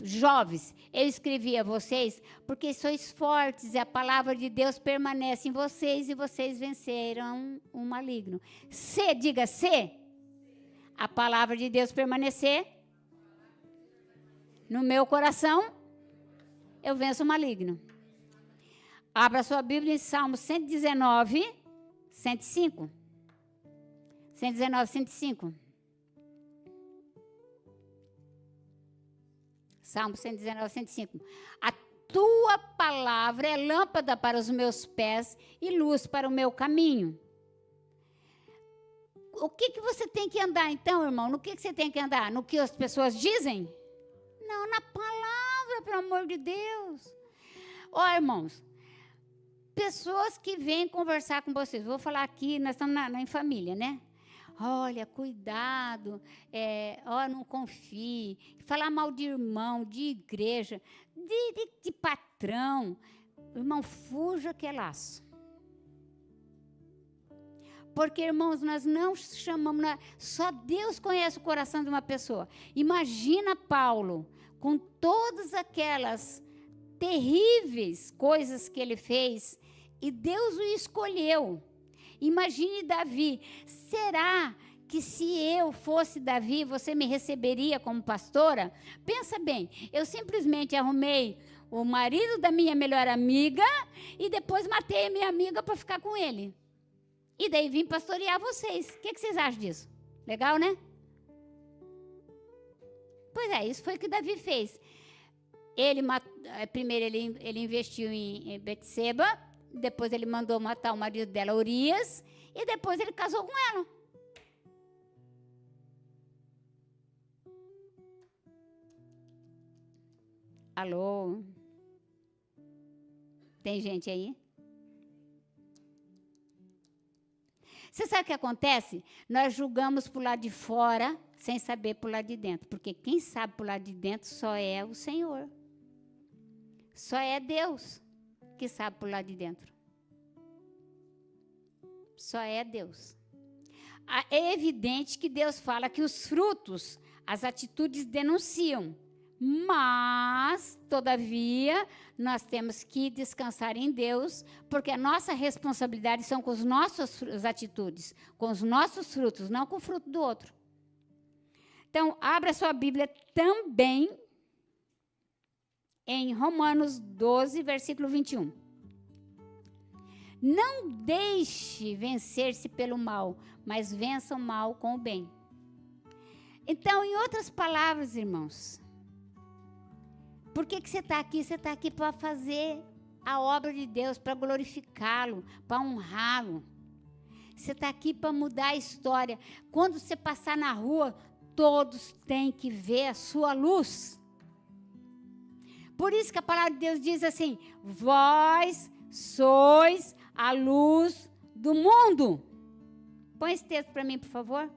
Jovens, eu escrevi a vocês porque sois fortes e a palavra de Deus permanece em vocês e vocês venceram o maligno. Diga se a palavra de Deus permanecer no meu coração, eu venço o maligno. Abra sua Bíblia em Salmo 119, 105. 119, 105. Salmo 119, 105. A tua palavra é lâmpada para os meus pés e luz para o meu caminho. O que você tem que andar, então, irmão? No que você tem que andar? No que as pessoas dizem? Não, na palavra, pelo amor de Deus. Ó, irmãos, pessoas que vêm conversar com vocês. Vou falar aqui, nós estamos em família, né? Olha, cuidado, não confie. Falar mal de irmão, de igreja, de patrão. Irmão, fuja que é laço. Porque, irmãos, nós não chamamos, só Deus conhece o coração de uma pessoa. Imagina Paulo, com todas aquelas terríveis coisas que ele fez, e Deus o escolheu. Imagine Davi. Será que se eu fosse Davi, você me receberia como pastora? Pensa bem, eu simplesmente arrumei o marido da minha melhor amiga e depois matei a minha amiga para ficar com ele. E daí vim pastorear vocês. O que vocês acham disso? Legal, né? Pois é, isso foi o que Davi fez. Primeiro ele investiu em Betseba, depois ele mandou matar o marido dela, Urias, e depois ele casou com ela. Alô? Tem gente aí? Você sabe o que acontece? Nós julgamos por lado de fora, sem saber por lado de dentro. Porque quem sabe por lado de dentro só é o Senhor. Só é Deus que sabe por lado de dentro. Só é Deus. É evidente que Deus fala que os frutos, as atitudes denunciam. Mas, todavia, nós temos que descansar em Deus, porque a nossa responsabilidade são com as nossas atitudes, com os nossos frutos, não com o fruto do outro. Então, abra sua Bíblia também em Romanos 12, versículo 21. Não deixe vencer-se pelo mal, mas vença o mal com o bem. Então, em outras palavras, irmãos, por que você está aqui? Você está aqui para fazer a obra de Deus, para glorificá-lo, para honrá-lo. Você está aqui para mudar a história. Quando você passar na rua, todos têm que ver a sua luz. Por isso que a palavra de Deus diz assim: vós sois a luz do mundo. Põe esse texto para mim, por favor.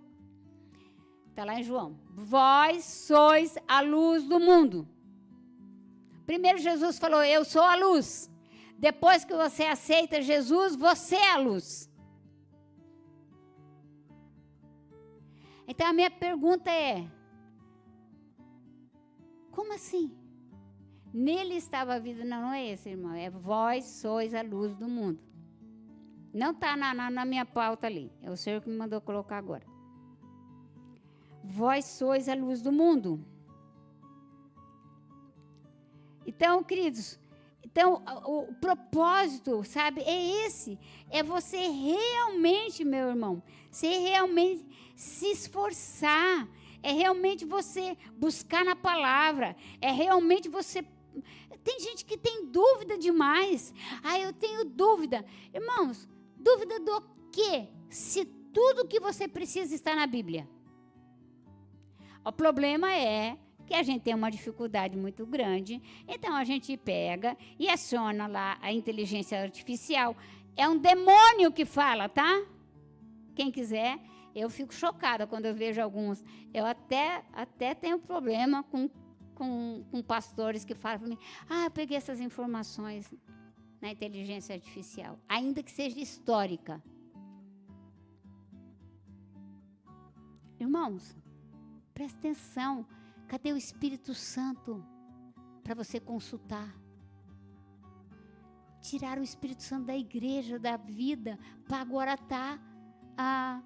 Está lá em João. Vós sois a luz do mundo. Primeiro Jesus falou, eu sou a luz. Depois que você aceita Jesus, você é a luz. Então a minha pergunta é, como assim? Nele estava a vida. Não, não é esse, irmão. É vós sois a luz do mundo. Não está na minha pauta ali. É o Senhor que me mandou colocar agora. Vós sois a luz do mundo. Então, queridos, o propósito, sabe, é esse. É você realmente, meu irmão, você realmente se esforçar. É realmente você buscar na palavra. É realmente você... Tem gente que tem dúvida demais. Eu tenho dúvida. Irmãos, dúvida do quê? Se tudo que você precisa está na Bíblia. O problema é que a gente tem uma dificuldade muito grande, então a gente pega e aciona lá a inteligência artificial. É um demônio que fala, tá? Quem quiser, eu fico chocada quando eu vejo alguns. Eu até tenho problema com pastores que falam para mim, eu peguei essas informações na inteligência artificial, ainda que seja histórica. Irmãos, presta atenção. Cadê o Espírito Santo para você consultar? Tiraram o Espírito Santo da igreja, da vida, para agora estar a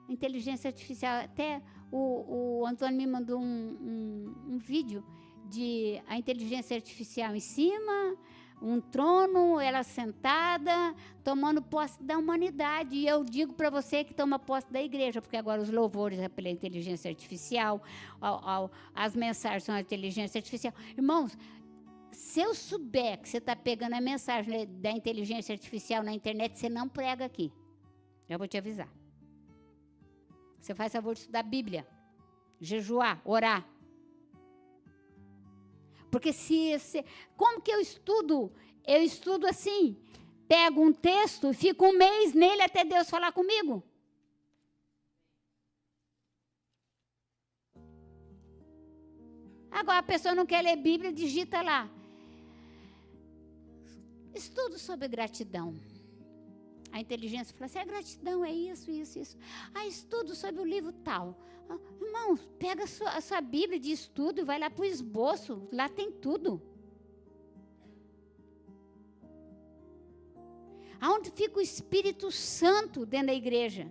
inteligência artificial. Até o Antônio me mandou um vídeo de a inteligência artificial em cima, um trono, ela sentada, tomando posse da humanidade. E eu digo para você que toma posse da igreja, porque agora os louvores é pela inteligência artificial, as mensagens são a inteligência artificial. Irmãos, se eu souber que você está pegando a mensagem da inteligência artificial na internet, você não prega aqui. Já vou te avisar. Você faz favor de estudar a Bíblia, jejuar, orar. Porque como que eu estudo? Eu estudo assim, pego um texto, fico um mês nele até Deus falar comigo. Agora a pessoa não quer ler Bíblia, digita lá. Estudo sobre gratidão. A inteligência fala assim, a gratidão é isso, isso, isso. Ah, estudo sobre o livro tal. Ah, irmãos, pega a sua Bíblia de estudo e vai lá para o esboço, lá tem tudo. Aonde fica o Espírito Santo dentro da igreja?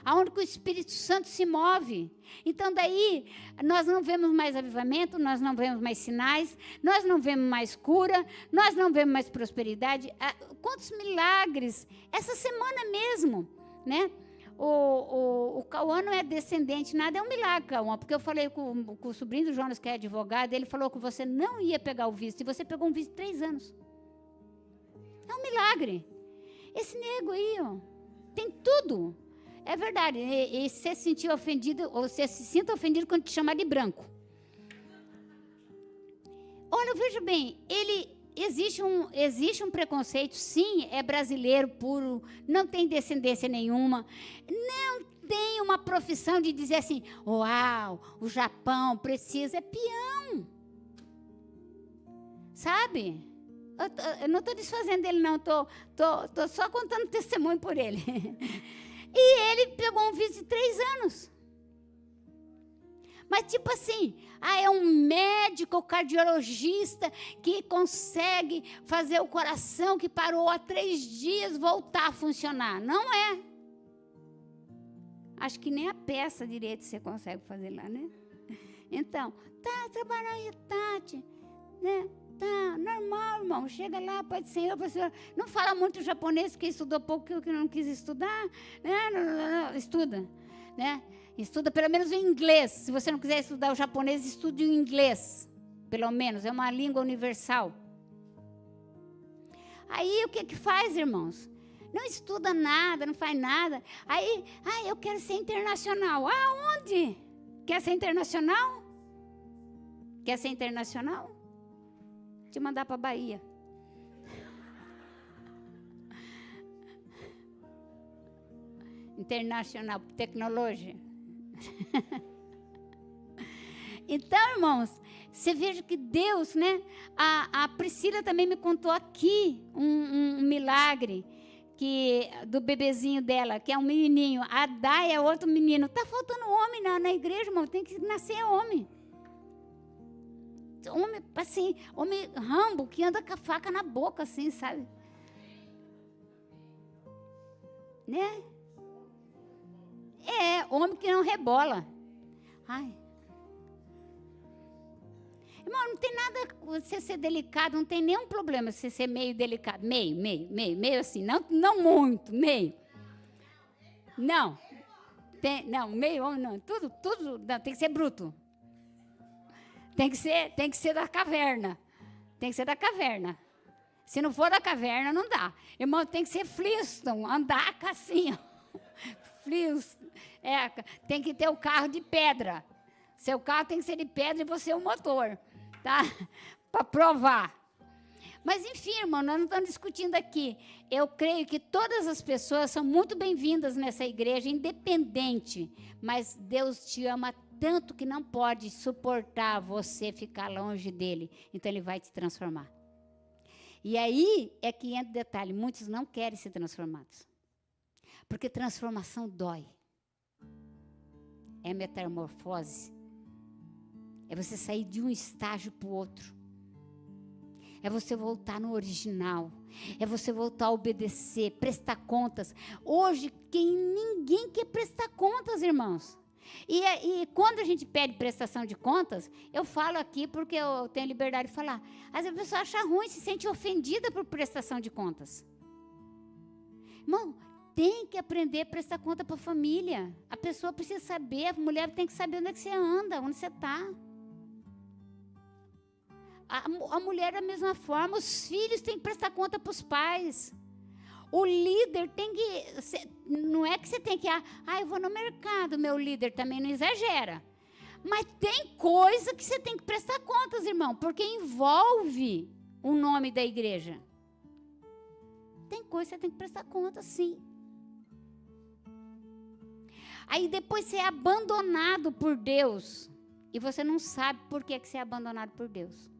Aonde que o Espírito Santo se move? Então daí, nós não vemos mais avivamento, nós não vemos mais sinais, nós não vemos mais cura, nós não vemos mais prosperidade. Quantos milagres? Essa semana mesmo, né? O Cauã não é descendente, nada, é um milagre, Cauã, porque eu falei com o sobrinho do Jonas, que é advogado, ele falou que você não ia pegar o visto, e você pegou um visto de 3 anos. É um milagre. Esse nego aí, ó, tem tudo. É verdade. E você se sentiu ofendido, ou você se sinta ofendido quando te chamar de branco. Olha, veja bem, existe um preconceito, sim, é brasileiro puro, não tem descendência nenhuma, não tem uma profissão de dizer assim, uau, o Japão precisa, é peão. Sabe? Eu não estou desfazendo dele, não, estou só contando testemunho por ele. E ele pegou um visto de 3 anos. Mas tipo assim, é um médico cardiologista que consegue fazer o coração que parou há 3 dias voltar a funcionar. Não é. Acho que nem a peça direito você consegue fazer lá, né? Então, tá trabalhando aí, Tati, né? Tá, normal, irmão. Chega lá, Pai do Senhor, professor. Não fala muito japonês, que estudou pouco, que não quis estudar. Né? Não, estuda. Né? Estuda pelo menos o inglês. Se você não quiser estudar o japonês, estude o inglês. Pelo menos, é uma língua universal. Aí, o que faz, irmãos? Não estuda nada, não faz nada. Aí, eu quero ser internacional. Aonde? Quer ser internacional? Quer ser internacional? Te mandar para a Bahia. International Technology. Então, irmãos, você veja que Deus, né? A Priscila também me contou aqui um milagre do bebezinho dela, que é um menininho. A Dai é outro menino. Está faltando homem na igreja, irmão. Tem que nascer homem. Homem, assim, homem Rambo, que anda com a faca na boca, assim, sabe? Né? Homem que não rebola. Ai. Irmão, não tem nada você ser delicado, não tem nenhum problema você ser meio delicado. Meio assim, não muito, meio. Não. Meio homem não. Tudo, não, tem que ser bruto. Tem que ser da caverna. Tem que ser da caverna. Se não for da caverna, não dá. Irmão, tem que ser Flintstone, andar assim. Flintstone. Tem que ter o carro de pedra. Seu carro tem que ser de pedra e você o motor. Tá? Para provar. Mas, enfim, irmão, nós não estamos discutindo aqui. Eu creio que todas as pessoas são muito bem-vindas nessa igreja, independente. Mas Deus te ama tanto que não pode suportar você ficar longe dele. Então, ele vai te transformar. E aí é que entra o detalhe. Muitos não querem ser transformados. Porque transformação dói. É metamorfose. É você sair de um estágio para o outro. É você voltar no original. É você voltar a obedecer, prestar contas. Hoje, ninguém quer prestar contas, irmãos. E quando a gente pede prestação de contas, eu falo aqui porque eu tenho liberdade de falar. Às vezes a pessoa acha ruim, se sente ofendida por prestação de contas. Irmão, tem que aprender a prestar conta para a família. A pessoa precisa saber, a mulher tem que saber onde é que você anda, onde você está. A mulher da mesma forma, os filhos têm que prestar conta para os pais. O líder tem que... Não é que você tem que... eu vou no mercado, meu líder também não exagera. Mas tem coisa que você tem que prestar contas, irmão, porque envolve o nome da igreja. Tem coisa que você tem que prestar contas, sim. Aí depois você é abandonado por Deus. E você não sabe por que você é abandonado por Deus.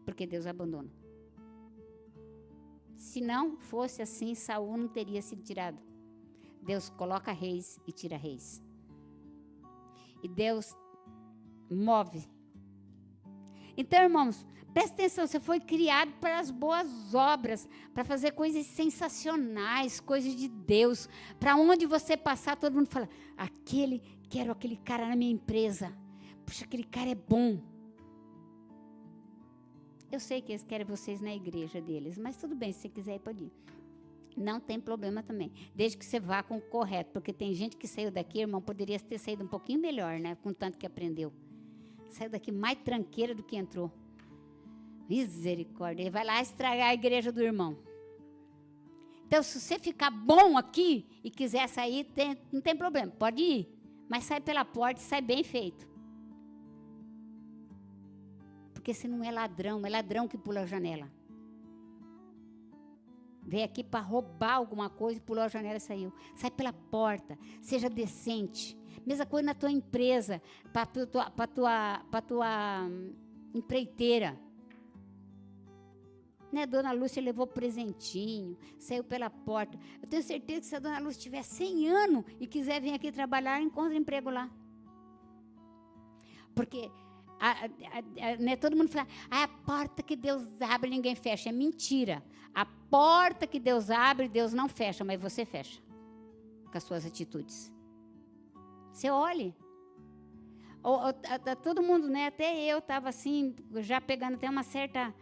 Porque Deus abandona. Se não fosse assim, Saul não teria sido tirado. Deus coloca reis e tira reis. E Deus move. Então, irmãos, presta atenção, você foi criado para as boas obras, para fazer coisas sensacionais, coisas de Deus. Para onde você passar, todo mundo fala, quero aquele cara na minha empresa. Puxa, aquele cara é bom. Eu sei que eles querem vocês na igreja deles, mas tudo bem, se você quiser ir, pode ir. Não tem problema também, desde que você vá com o correto, porque tem gente que saiu daqui, irmão, poderia ter saído um pouquinho melhor, né, com tanto que aprendeu. Saiu daqui mais tranqueira do que entrou. Misericórdia, ele vai lá estragar a igreja do irmão. Então, se você ficar bom aqui e quiser sair, não tem problema, pode ir, mas sai pela porta e sai bem feito. Porque se não é ladrão que pula a janela. Veio aqui para roubar alguma coisa, pulou a janela e saiu. Sai pela porta, seja decente. Mesma coisa na tua empresa, para tua empreiteira. Né, Dona Lúcia levou presentinho, saiu pela porta. Eu tenho certeza que se a Dona Lúcia tiver 100 anos e quiser vir aqui trabalhar, encontra emprego lá. Porque né, todo mundo fala, a porta que Deus abre, ninguém fecha. É mentira. A porta que Deus abre, Deus não fecha, mas você fecha com as suas atitudes. Você olhe. Todo mundo, né? Até eu estava assim, já pegando até uma certa...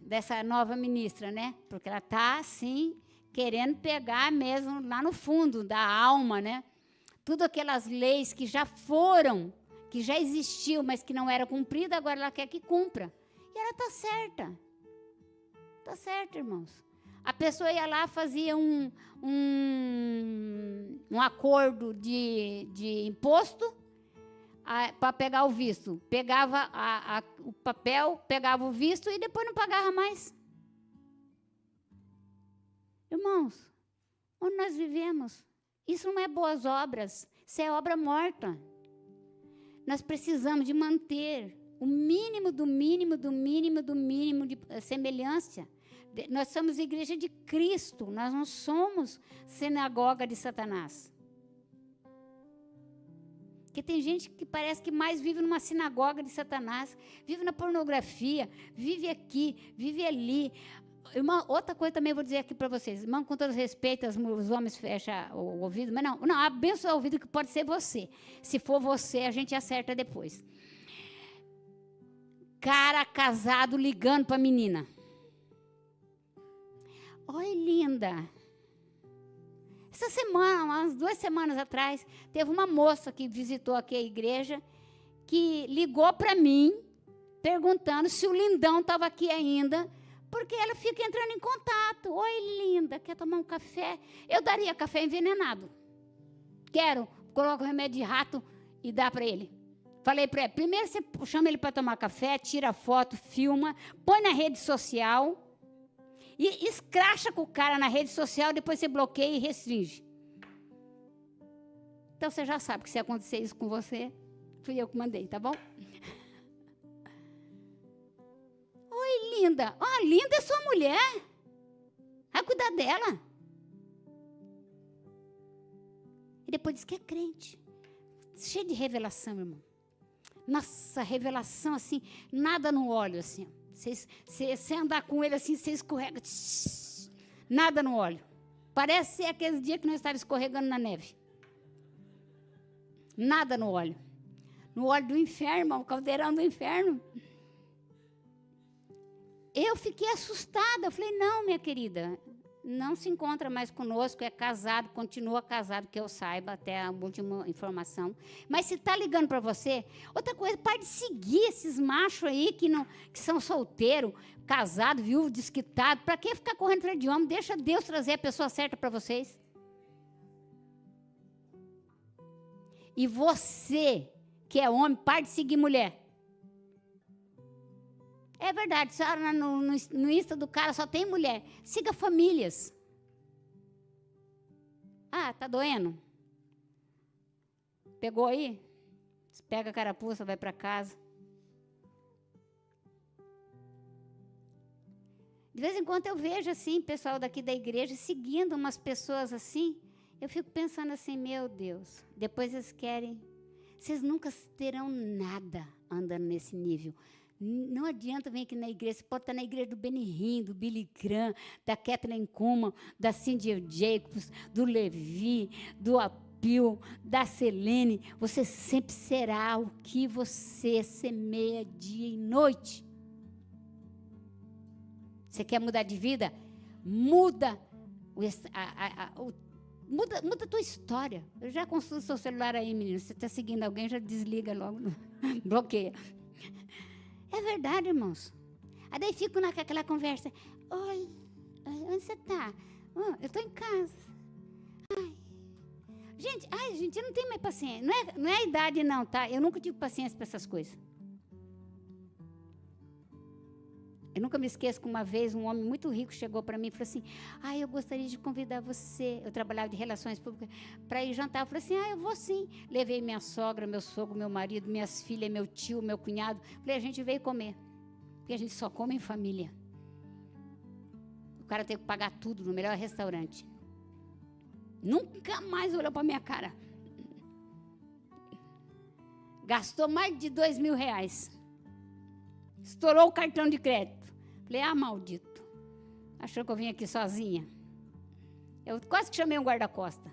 dessa nova ministra, né? Porque ela está, assim, querendo pegar mesmo lá no fundo da alma, né? Tudo aquelas leis que já foram, que já existiu, mas que não era cumprida, agora ela quer que cumpra. E ela está certa. Está certo, irmãos. A pessoa ia lá, fazia um acordo de imposto para pegar o visto. Pegava o papel, pegava o visto e depois não pagava mais. Irmãos, onde nós vivemos? Isso não é boas obras, isso é obra morta. Nós precisamos de manter o mínimo do mínimo do mínimo do mínimo de semelhança. Nós somos igreja de Cristo, nós não somos sinagoga de Satanás. Porque tem gente que parece que mais vive numa sinagoga de Satanás, vive na pornografia, vive aqui, vive ali. Irmão, outra coisa também vou dizer aqui para vocês, irmão, com todo respeito, os homens fecham o ouvido, mas não, abençoa o ouvido que pode ser você. Se for você, a gente acerta depois. Cara casado ligando para a menina. Oi, linda. Essa semana, umas 2 semanas atrás, teve uma moça que visitou aqui a igreja, que ligou para mim, perguntando se o lindão estava aqui ainda, porque ela fica entrando em contato. Oi, linda, quer tomar um café? Eu daria café envenenado. Quero, coloco remédio de rato e dá para ele. Falei para ele, primeiro você chama ele para tomar café, tira foto, filma, põe na rede social e escracha com o cara na rede social, depois você bloqueia e restringe. Então você já sabe que se acontecer isso com você, fui eu que mandei, tá bom? Oi, linda. Linda é sua mulher. Vai cuidar dela. E depois diz que é crente. Cheio de revelação, irmão. Nossa, revelação assim, nada no óleo, assim. Você andar com ele assim, você escorrega. Nada no óleo. Parece ser aquele dia que nós estávamos escorregando na neve. Nada no óleo. No óleo do inferno, irmão, o caldeirão do inferno. Eu fiquei assustada. Eu falei, não, minha querida, não se encontra mais conosco, é casado, continua casado, que eu saiba, até a última informação. Mas se está ligando para você, outra coisa, pare de seguir esses machos aí que são solteiros, casados, viúvos, desquitados. Para que ficar correndo atrás de homem? Deixa Deus trazer a pessoa certa para vocês. E você, que é homem, pare de seguir mulher. É verdade, no Insta do cara só tem mulher. Siga famílias. Tá doendo? Pegou aí? Pega a carapuça, vai para casa. De vez em quando eu vejo, assim, pessoal daqui da igreja seguindo umas pessoas assim. Eu fico pensando assim, meu Deus, depois eles querem... Vocês nunca terão nada andando nesse nível. Não adianta vir aqui na igreja. Você pode estar na igreja do Benny Hinn, do Billy Graham, da Kathleen Kuhlman, da Cindy Jacobs, do Levi, do Apio, da Selene. Você sempre será o que você semeia dia e noite. Você quer mudar de vida? Muda Muda a tua história. Eu já consulto seu celular aí, menino. Você está seguindo alguém, já desliga logo. Bloqueia. É verdade, irmãos. Aí daí fico naquela conversa. Oi, onde você está? Eu estou em casa. Gente, eu não tenho mais paciência. Não é a idade, não, tá? Eu nunca tive paciência para essas coisas. Eu nunca me esqueço que uma vez um homem muito rico chegou para mim e falou assim, eu gostaria de convidar você, eu trabalhava de relações públicas, para ir jantar. Eu falei assim, eu vou sim. Levei minha sogra, meu sogro, meu marido, minhas filhas, meu tio, meu cunhado. Falei, a gente veio comer, porque a gente só come em família. O cara tem que pagar tudo no melhor restaurante. Nunca mais olhou para minha cara. Gastou mais de R$2.000. Estourou o cartão de crédito. Falei, maldito. Achou que eu vim aqui sozinha? Eu quase que chamei um guarda-costa.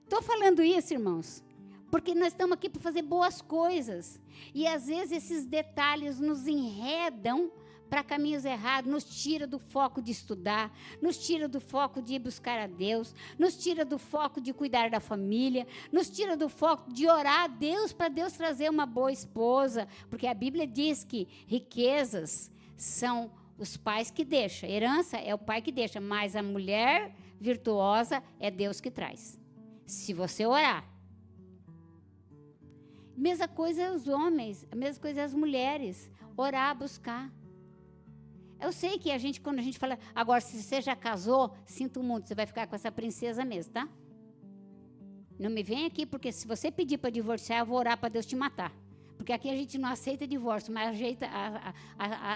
Estou falando isso, irmãos, porque nós estamos aqui para fazer boas coisas. E, às vezes, esses detalhes nos enredam para caminhos errados, nos tira do foco de estudar, nos tira do foco de ir buscar a Deus, nos tira do foco de cuidar da família, nos tira do foco de orar a Deus para Deus trazer uma boa esposa, porque a Bíblia diz que riquezas são os pais que deixam, herança é o pai que deixa, mas a mulher virtuosa é Deus que traz. Se você orar. Mesma coisa é os homens, a mesma coisa é as mulheres, orar, buscar. Eu sei que quando a gente fala, agora, se você já casou, sinto muito, você vai ficar com essa princesa mesmo, tá? Não me vem aqui, porque se você pedir para divorciar, eu vou orar para Deus te matar. Porque aqui a gente não aceita divórcio, mas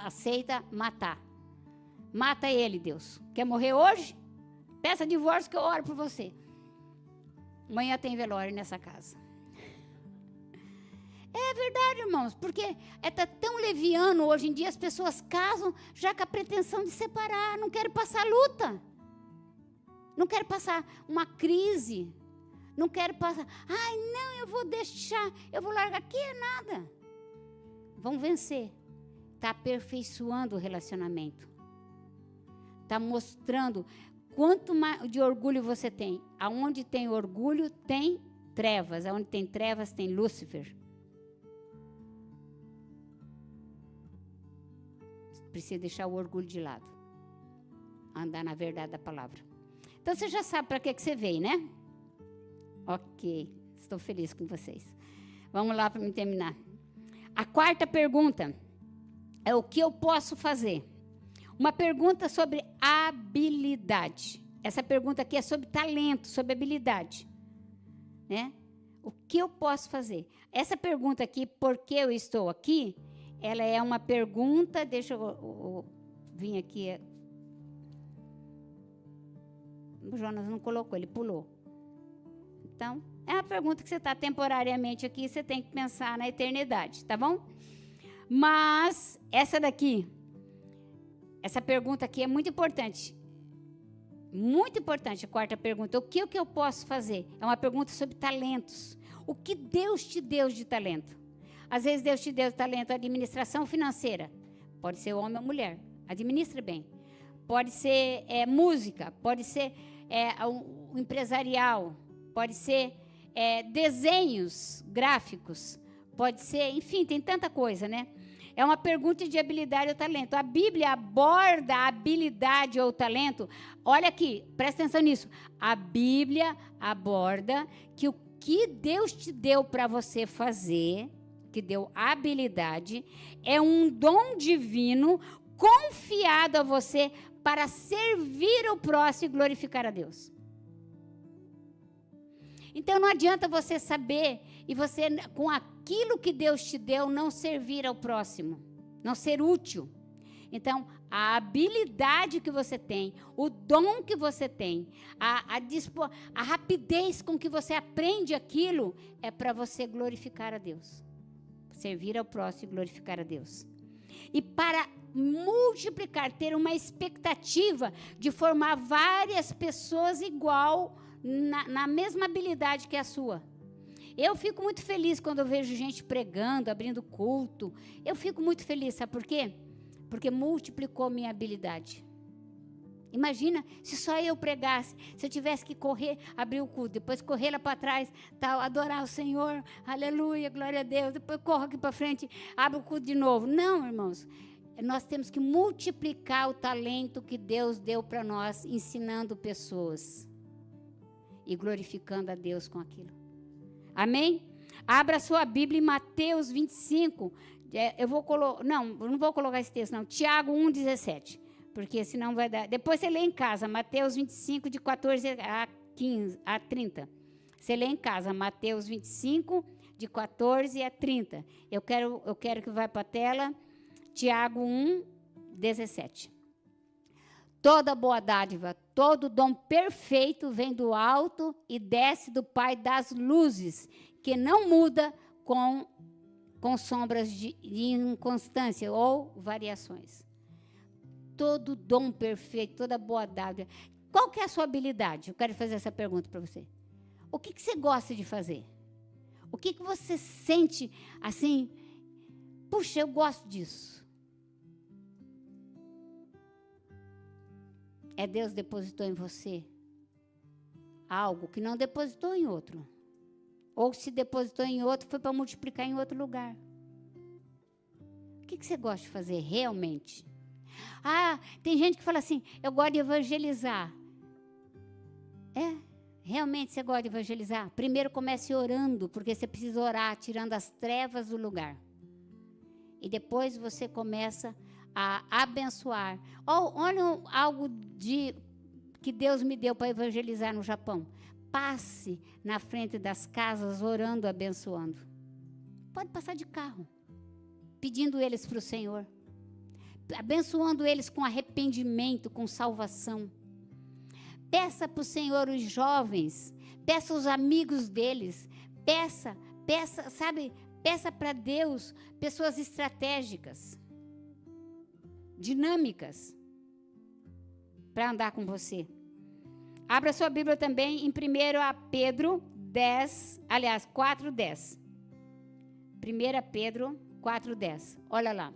aceita matar. Mata ele, Deus. Quer morrer hoje? Peça divórcio que eu oro por você. Amanhã tem velório nessa casa. É verdade, irmãos, porque está tão leviano hoje em dia, as pessoas casam já com a pretensão de separar, não querem passar luta, não querem passar uma crise, não querem passar, não, eu vou deixar, eu vou largar, aqui é nada. Vão vencer, está aperfeiçoando o relacionamento, está mostrando quanto mais de orgulho você tem. Aonde tem orgulho, tem trevas, aonde tem trevas, tem Lúcifer. Precisa deixar o orgulho de lado. Andar na verdade da palavra. Então, você já sabe para que você veio, né? Ok. Estou feliz com vocês. Vamos lá para me terminar. A quarta pergunta é o que eu posso fazer? Uma pergunta sobre habilidade. Essa pergunta aqui é sobre talento, sobre habilidade. Né? O que eu posso fazer? Essa pergunta aqui, por que eu estou aqui? Ela é uma pergunta, deixa eu vir aqui. O Jonas não colocou, ele pulou. Então, é uma pergunta que você está temporariamente aqui, você tem que pensar na eternidade, tá bom? Mas, essa pergunta aqui é muito importante. Muito importante, a quarta pergunta. O que eu posso fazer? É uma pergunta sobre talentos. O que Deus te deu de talento? Às vezes Deus te deu talento de administração financeira. Pode ser homem ou mulher. Administra bem. Pode ser música. Pode ser empresarial. Pode ser desenhos gráficos. Pode ser, enfim, tem tanta coisa, né? É uma pergunta de habilidade ou talento. A Bíblia aborda a habilidade ou talento. Olha aqui, presta atenção nisso. A Bíblia aborda que o que Deus te deu para você fazer, que deu habilidade, é um dom divino confiado a você para servir o próximo e glorificar a Deus. Então, não adianta você saber e você, com aquilo que Deus te deu, não servir ao próximo, não ser útil. Então, a habilidade que você tem, o dom que você tem, a rapidez com que você aprende aquilo, é para você glorificar a Deus. Servir ao próximo e glorificar a Deus. E para multiplicar, ter uma expectativa de formar várias pessoas igual, na mesma habilidade que a sua. Eu fico muito feliz quando eu vejo gente pregando, abrindo culto. Eu fico muito feliz, sabe por quê? Porque multiplicou minha habilidade. Imagina se só eu pregasse, se eu tivesse que correr, abrir o culto, depois correr lá para trás, tal, adorar o Senhor, aleluia, glória a Deus, depois corro aqui para frente, abro o culto de novo. Não, irmãos, nós temos que multiplicar o talento que Deus deu para nós, ensinando pessoas e glorificando a Deus com aquilo. Amém? Abra sua Bíblia em Mateus 25, eu não vou colocar esse texto não, Tiago 1,17. Porque senão vai dar... Depois você lê em casa, Mateus 25, de 14 a 30. Você lê em casa, Mateus 25, de 14 a 30. Eu quero que vá para a tela, Tiago 1, 17. Toda boa dádiva, todo dom perfeito vem do alto e desce do Pai das luzes, que não muda com sombras de inconstância ou variações. Todo dom perfeito, toda boa dádiva. Qual que é a sua habilidade? Eu quero fazer essa pergunta para você. O que você gosta de fazer? O que você sente assim? Puxa, eu gosto disso. É Deus depositou em você algo que não depositou em outro. Ou se depositou em outro, foi para multiplicar em outro lugar. O que você gosta de fazer realmente? Tem gente que fala assim, eu gosto de evangelizar. Realmente você gosta de evangelizar? Primeiro comece orando, porque você precisa orar, tirando as trevas do lugar. E depois você começa a abençoar. Olha algo que Deus me deu para evangelizar no Japão. Passe na frente das casas orando, abençoando. Pode passar de carro, pedindo eles para o Senhor. Abençoando eles com arrependimento, com salvação. Peça para o Senhor os jovens, peça os amigos deles, peça, sabe, peça para Deus pessoas estratégicas, dinâmicas, para andar com você. Abra sua Bíblia também em 1 Pedro 4:10. 1 Pedro 4:10. Olha lá.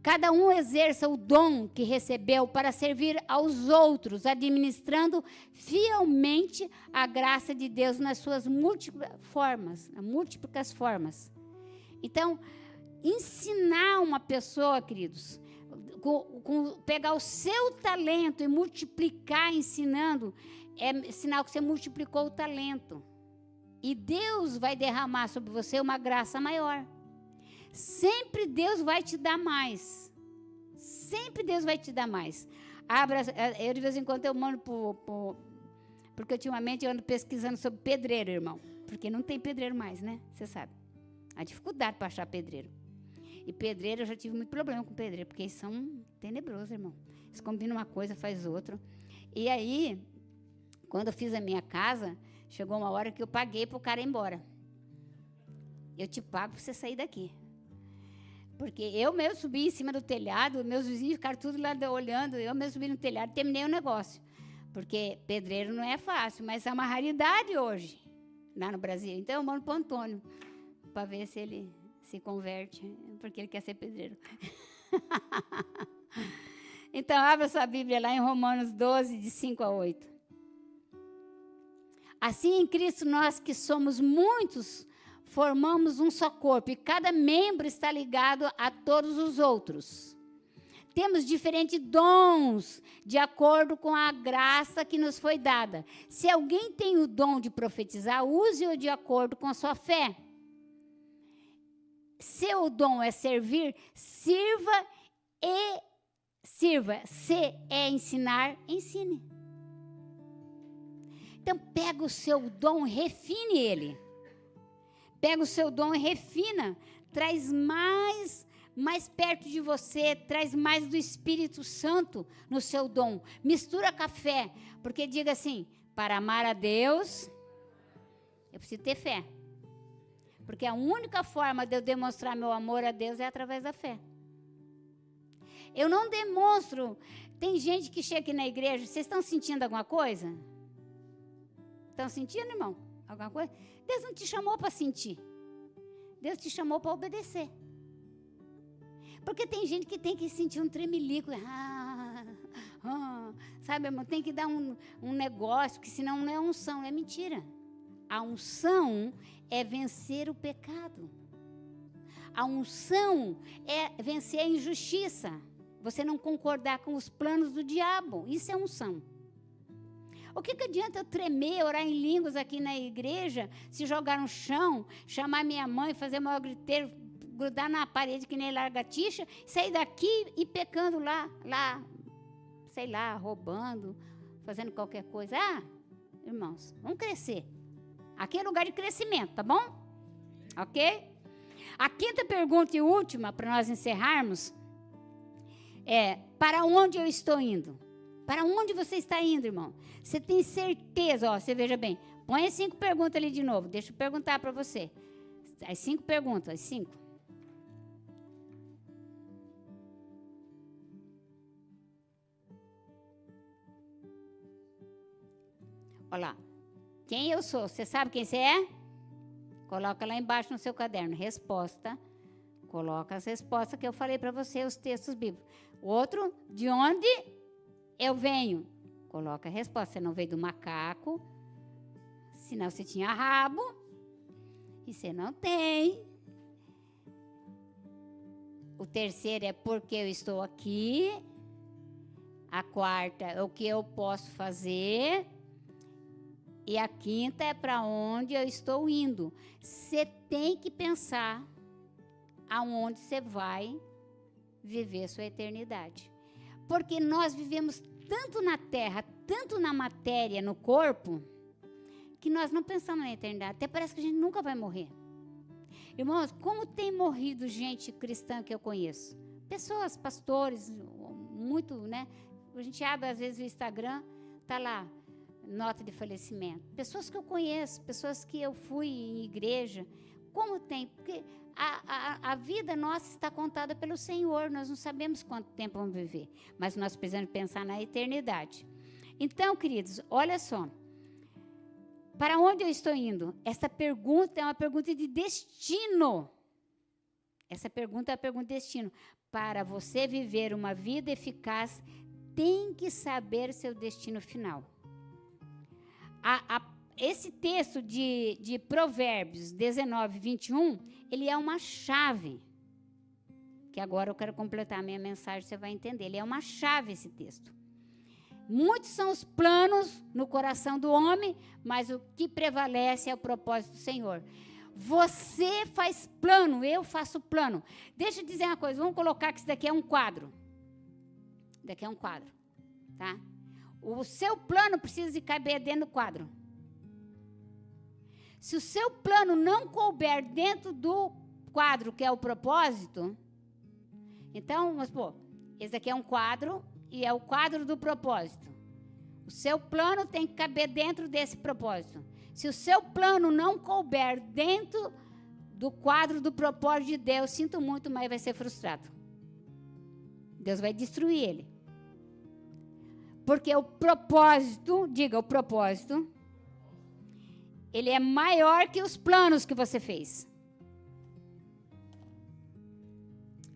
Cada um exerça o dom que recebeu para servir aos outros, administrando fielmente a graça de Deus nas suas múltiplas formas. Então, ensinar uma pessoa, queridos, pegar o seu talento e multiplicar ensinando, é sinal que você multiplicou o talento. E Deus vai derramar sobre você uma graça maior. Sempre Deus vai te dar mais. Sempre Deus vai te dar mais. Eu de vez em quando eu mando porque ultimamente eu ando pesquisando sobre pedreiro, irmão. Porque não tem pedreiro mais, né? Você sabe. A dificuldade para achar pedreiro. E pedreiro, eu já tive muito problema com pedreiro, porque eles são tenebrosos, irmão. Eles combinam uma coisa, faz outra. E aí, quando eu fiz a minha casa, chegou uma hora que eu paguei para o cara ir embora. Eu te pago para você sair daqui. Porque eu mesmo subi em cima do telhado, meus vizinhos ficaram tudo lá olhando, eu mesmo subi no telhado e terminei o negócio. Porque pedreiro não é fácil, mas é uma raridade hoje, lá no Brasil. Então eu mando para o Antônio, para ver se ele se converte, porque ele quer ser pedreiro. Então, abra sua Bíblia lá em Romanos 12, de 5 a 8. Assim, em Cristo, nós que somos muitos, formamos um só corpo, e cada membro está ligado a todos os outros. Temos diferentes dons, de acordo com a graça que nos foi dada. Se alguém tem o dom de profetizar, use-o de acordo com a sua fé. Seu dom é servir, sirva. Se é ensinar, ensine. Então, pega o seu dom, refine ele. Pega o seu dom e refina. Traz mais mais perto de você, traz mais do Espírito Santo no seu dom. Mistura café, porque diga assim, para amar a Deus, eu preciso ter fé. Porque a única forma de eu demonstrar meu amor a Deus é através da fé. Eu não demonstro. Tem gente que chega aqui na igreja, vocês estão sentindo alguma coisa? Estão sentindo, irmão? Alguma coisa? Deus não te chamou para sentir. Deus te chamou para obedecer. Porque tem gente que tem que sentir um tremelico. Sabe, irmão? Tem que dar um negócio, que senão não é unção, é mentira. A unção é vencer o pecado. A unção é vencer a injustiça. Você não concordar com os planos do diabo. Isso é unção. O que adianta eu tremer, orar em línguas aqui na igreja, se jogar no chão, chamar minha mãe, fazer maior griteiro, grudar na parede que nem largatixa, sair daqui e pecando lá, sei lá, roubando, fazendo qualquer coisa. Irmãos, vamos crescer. Aqui é lugar de crescimento, tá bom? Ok? A quinta pergunta e última, para nós encerrarmos, é: para onde eu estou indo? Para onde você está indo, irmão? Você tem certeza? Ó, você veja bem. Põe as 5 perguntas ali de novo. Deixa eu perguntar para você. As 5 perguntas, as 5. Olha lá. Quem eu sou? Você sabe quem você é? Coloca lá embaixo no seu caderno. Resposta. Coloca as respostas que eu falei para você, os textos bíblicos. Outro, de onde eu venho? Coloca a resposta. Você não veio do macaco, senão você tinha rabo, e você não tem. O terceiro é porque eu estou aqui. A quarta é o que eu posso fazer. E a quinta é para onde eu estou indo. Você tem que pensar aonde você vai viver sua eternidade. Porque nós vivemos tanto na terra, tanto na matéria, no corpo, que nós não pensamos na eternidade. Até parece que a gente nunca vai morrer. Irmãos, como tem morrido gente cristã que eu conheço? Pessoas, pastores, muito, né? A gente abre às vezes o Instagram, tá lá, nota de falecimento. Pessoas que eu conheço, pessoas que eu fui em igreja. Como tem? Porque a vida nossa está contada pelo Senhor. Nós não sabemos quanto tempo vamos viver. Mas nós precisamos pensar na eternidade. Então, queridos, olha só. Para onde eu estou indo? Essa pergunta é uma pergunta de destino. Essa pergunta é a pergunta de destino. Para você viver uma vida eficaz, tem que saber seu destino final. Esse texto de Provérbios 19, 21, ele é uma chave. Que agora eu quero completar a minha mensagem, você vai entender. Ele é uma chave, esse texto. Muitos são os planos no coração do homem, mas o que prevalece é o propósito do Senhor. Você faz plano, eu faço plano. Deixa eu dizer uma coisa, vamos colocar que isso daqui é um quadro. Daqui é um quadro, tá? O seu plano precisa de caber dentro do quadro. Se o seu plano não couber dentro do quadro, que é o propósito, então, vamos supor, esse daqui é um quadro e é o quadro do propósito. O seu plano tem que caber dentro desse propósito. Se o seu plano não couber dentro do quadro do propósito de Deus, sinto muito, mas vai ser frustrado. Deus vai destruir ele. Porque o propósito, diga, o propósito, ele é maior que os planos que você fez.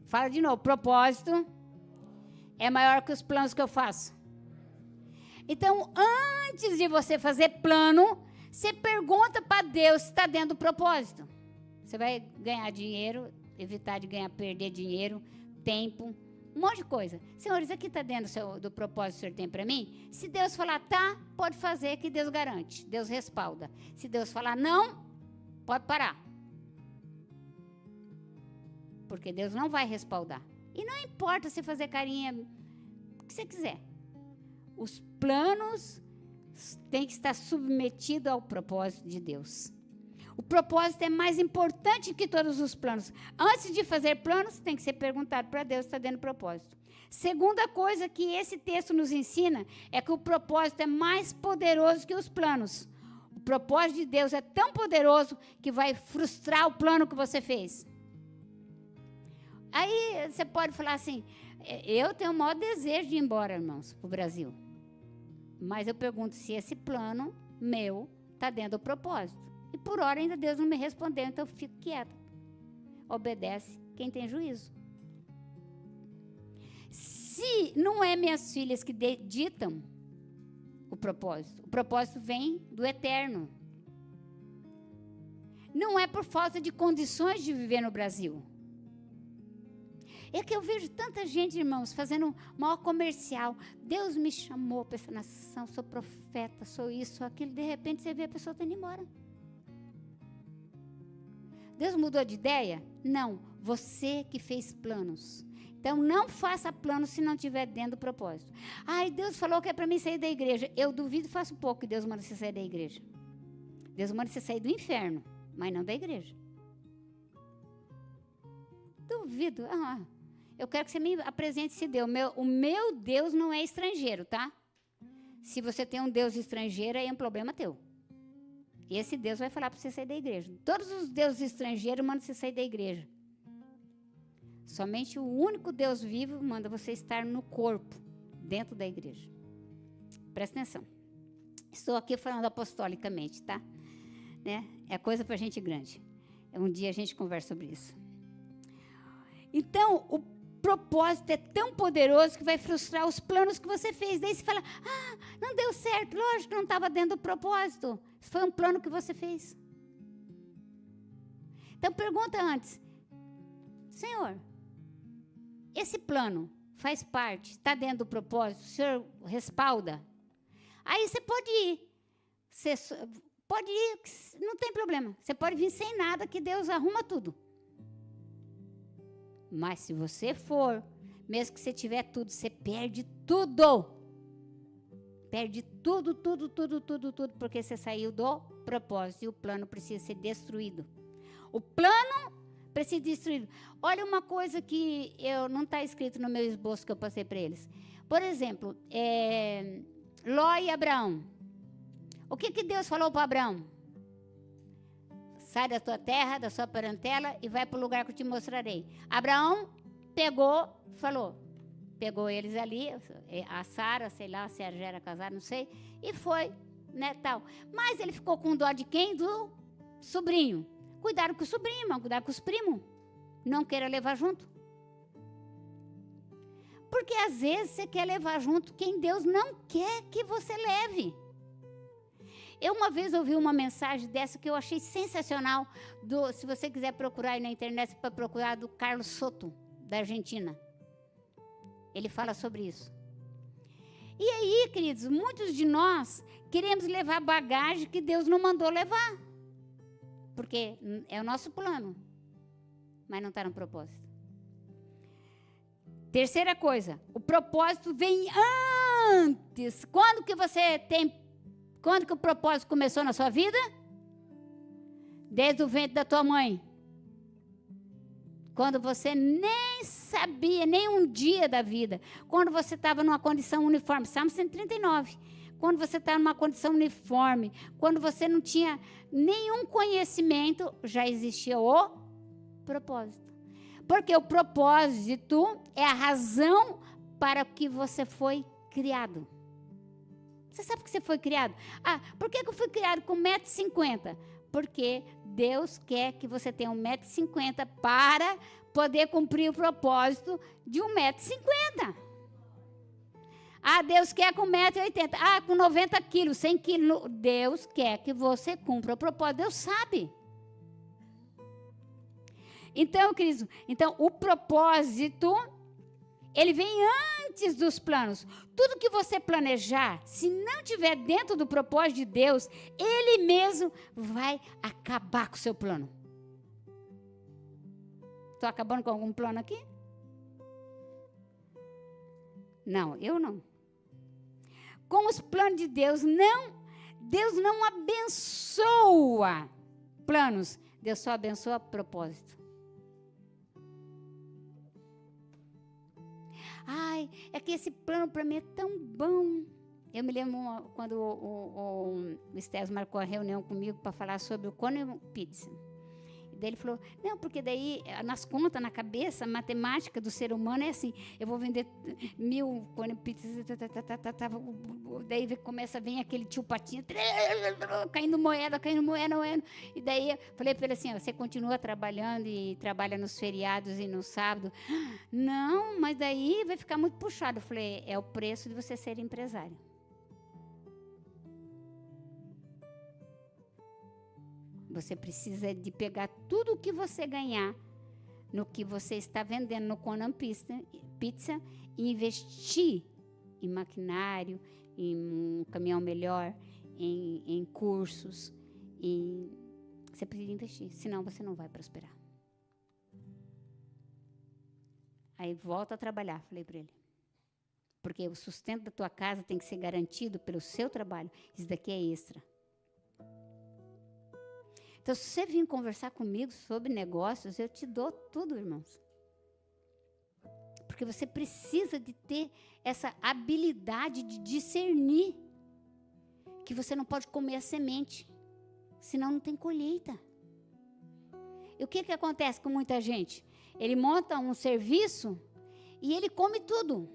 Fala de novo, propósito é maior que os planos que eu faço. Então, antes de você fazer plano, você pergunta para Deus se está dentro do propósito. Você vai ganhar dinheiro, evitar de perder dinheiro, tempo, um monte de coisa. Senhor, isso aqui está dentro do propósito que o Senhor tem para mim? Se Deus falar tá, pode fazer, que Deus garante. Deus respalda. Se Deus falar não, pode parar. Porque Deus não vai respaldar. E não importa você fazer carinha, o que você quiser. Os planos têm que estar submetidos ao propósito de Deus. O propósito é mais importante que todos os planos. Antes de fazer planos, tem que ser perguntado para Deus se está dentro do propósito. Segunda coisa que esse texto nos ensina é que o propósito é mais poderoso que os planos. O propósito de Deus é tão poderoso que vai frustrar o plano que você fez. Aí você pode falar assim, eu tenho o maior desejo de ir embora, irmãos, para o Brasil. Mas eu pergunto se esse plano meu está dentro do propósito. E por hora ainda Deus não me respondeu, então eu fico quieta. Obedece quem tem juízo. Se não é minhas filhas que ditam o propósito vem do eterno. Não é por falta de condições de viver no Brasil. É que eu vejo tanta gente, irmãos, fazendo maior comercial. Deus me chamou para essa nação, sou profeta, sou isso, sou aquilo. De repente você vê a pessoa indo embora. Deus mudou de ideia? Não, você que fez planos. Então, não faça planos se não estiver dentro do propósito. Ai, Deus falou que é para mim sair da igreja. Eu duvido, faço pouco que Deus manda você sair da igreja. Deus manda você sair do inferno, mas não da igreja. Duvido. Eu quero que você me apresente esse Deus. O meu Deus não é estrangeiro, tá? Se você tem um Deus estrangeiro, aí é um problema teu. E esse Deus vai falar para você sair da igreja. Todos os deuses estrangeiros mandam você sair da igreja. Somente o único Deus vivo manda você estar no corpo, dentro da igreja. Presta atenção. Estou aqui falando apostolicamente, tá? Né? É coisa para gente grande. Um dia a gente conversa sobre isso. Então, o propósito é tão poderoso que vai frustrar os planos que você fez. Daí você fala, não deu certo. Lógico que não estava dentro do propósito. Foi um plano que você fez. Então, pergunta antes. Senhor, esse plano faz parte, está dentro do propósito, o Senhor respalda? Aí você pode ir. Você pode ir, não tem problema. Você pode vir sem nada, que Deus arruma tudo. Mas se você for, mesmo que você tiver tudo, você perde tudo. Perde tudo, porque você saiu do propósito e o plano precisa ser destruído. O plano precisa ser destruído. Olha uma coisa que não está escrito no meu esboço que eu passei para eles. Por exemplo, Ló e Abraão. O que Deus falou para Abraão? Sai da tua terra, da sua parentela e vai para o lugar que eu te mostrarei. Abraão pegou eles ali, a Sara, sei lá, se ela já era casada, não sei, e foi, né, tal. Mas ele ficou com dó de quem? Do sobrinho. Cuidado com o sobrinho, irmão, cuidado com os primos. Não queira levar junto. Porque às vezes você quer levar junto quem Deus não quer que você leve. Eu uma vez ouvi uma mensagem dessa que eu achei sensacional, se você quiser procurar aí na internet, para procurar do Carlos Soto, da Argentina. Ele fala sobre isso. E aí, queridos, muitos de nós queremos levar bagagem que Deus não mandou levar. Porque é o nosso plano, mas não está no propósito. Terceira coisa, o propósito vem antes. Quando que o propósito começou na sua vida? Desde o ventre da tua mãe. Quando você nem sabia, nem um dia da vida. Quando você estava numa condição uniforme. Salmo 139. Quando você está numa condição uniforme. Quando você não tinha nenhum conhecimento, já existia o propósito. Porque o propósito é a razão para que você foi criado. Você sabe que você foi criado? Por que eu fui criado com 1,50 m? Porque Deus quer que você tenha 1,50 m para poder cumprir o propósito de 1,50 m. Deus quer com 1,80 m. Com 90 quilos, 100 quilos. Deus quer que você cumpra o propósito. Deus sabe. Então, queridos, o propósito, ele vem antes dos planos. Tudo que você planejar, se não estiver dentro do propósito de Deus, Ele mesmo vai acabar com o seu plano. Estou acabando com algum plano aqui? Não, eu não. Com os planos de Deus não abençoa planos, Deus só abençoa a propósito. Ai, é que esse plano para mim é tão bom. Eu me lembro quando o Estés marcou a reunião comigo para falar sobre o Cone Pizza. Daí ele falou, não, porque daí, nas contas, na cabeça, a matemática do ser humano é assim, eu vou vender 1000 Cone Pizza, daí começa a vir aquele tio Patinho, caindo moeda, e daí eu falei para ele assim, você continua trabalhando e trabalha nos feriados e no sábado? Não, mas daí vai ficar muito puxado. Eu falei, é o preço de você ser empresário. Você precisa de pegar tudo o que você ganhar no que você está vendendo no Conan Pizza e investir em maquinário, em um caminhão melhor, em cursos. Você precisa investir, senão você não vai prosperar. Aí volta a trabalhar, falei para ele. Porque o sustento da tua casa tem que ser garantido pelo seu trabalho. Isso daqui é extra. Então, se você vir conversar comigo sobre negócios, eu te dou tudo, irmãos. Porque você precisa de ter essa habilidade de discernir que você não pode comer a semente, senão não tem colheita. E o que acontece com muita gente? Ele monta um serviço e ele come tudo.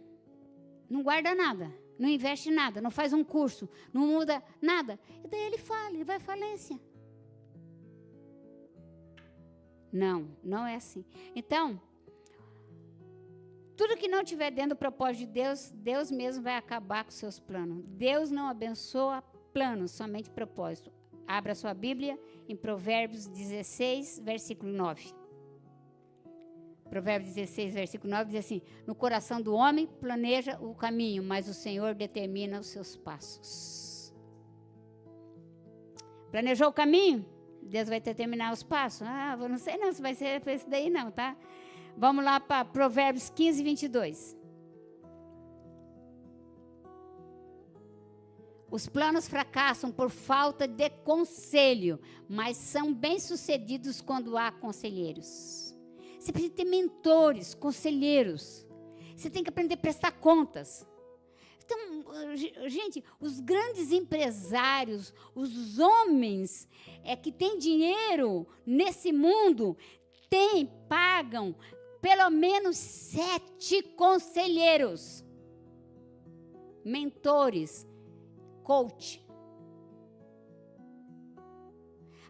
Não guarda nada, não investe nada, não faz um curso, não muda nada. E daí ele fala, ele vai à falência. Não é assim. Então, tudo que não estiver dentro do propósito de Deus, Deus mesmo vai acabar com seus planos. Deus não abençoa planos, somente propósito. Abra sua Bíblia em Provérbios 16, versículo 9. Provérbios 16, versículo 9 diz assim, no coração do homem planeja o caminho, mas o Senhor determina os seus passos. Planejou o caminho? Deus vai determinar os passos. Eu não sei não se vai ser esse daí não, tá? Vamos lá para Provérbios 15, 22. Os planos fracassam por falta de conselho, mas são bem-sucedidos quando há conselheiros. Você precisa ter mentores, conselheiros. Você tem que aprender a prestar contas. Então, gente, os grandes empresários, os homens que têm dinheiro nesse mundo, pagam pelo menos 7 conselheiros, mentores, coach.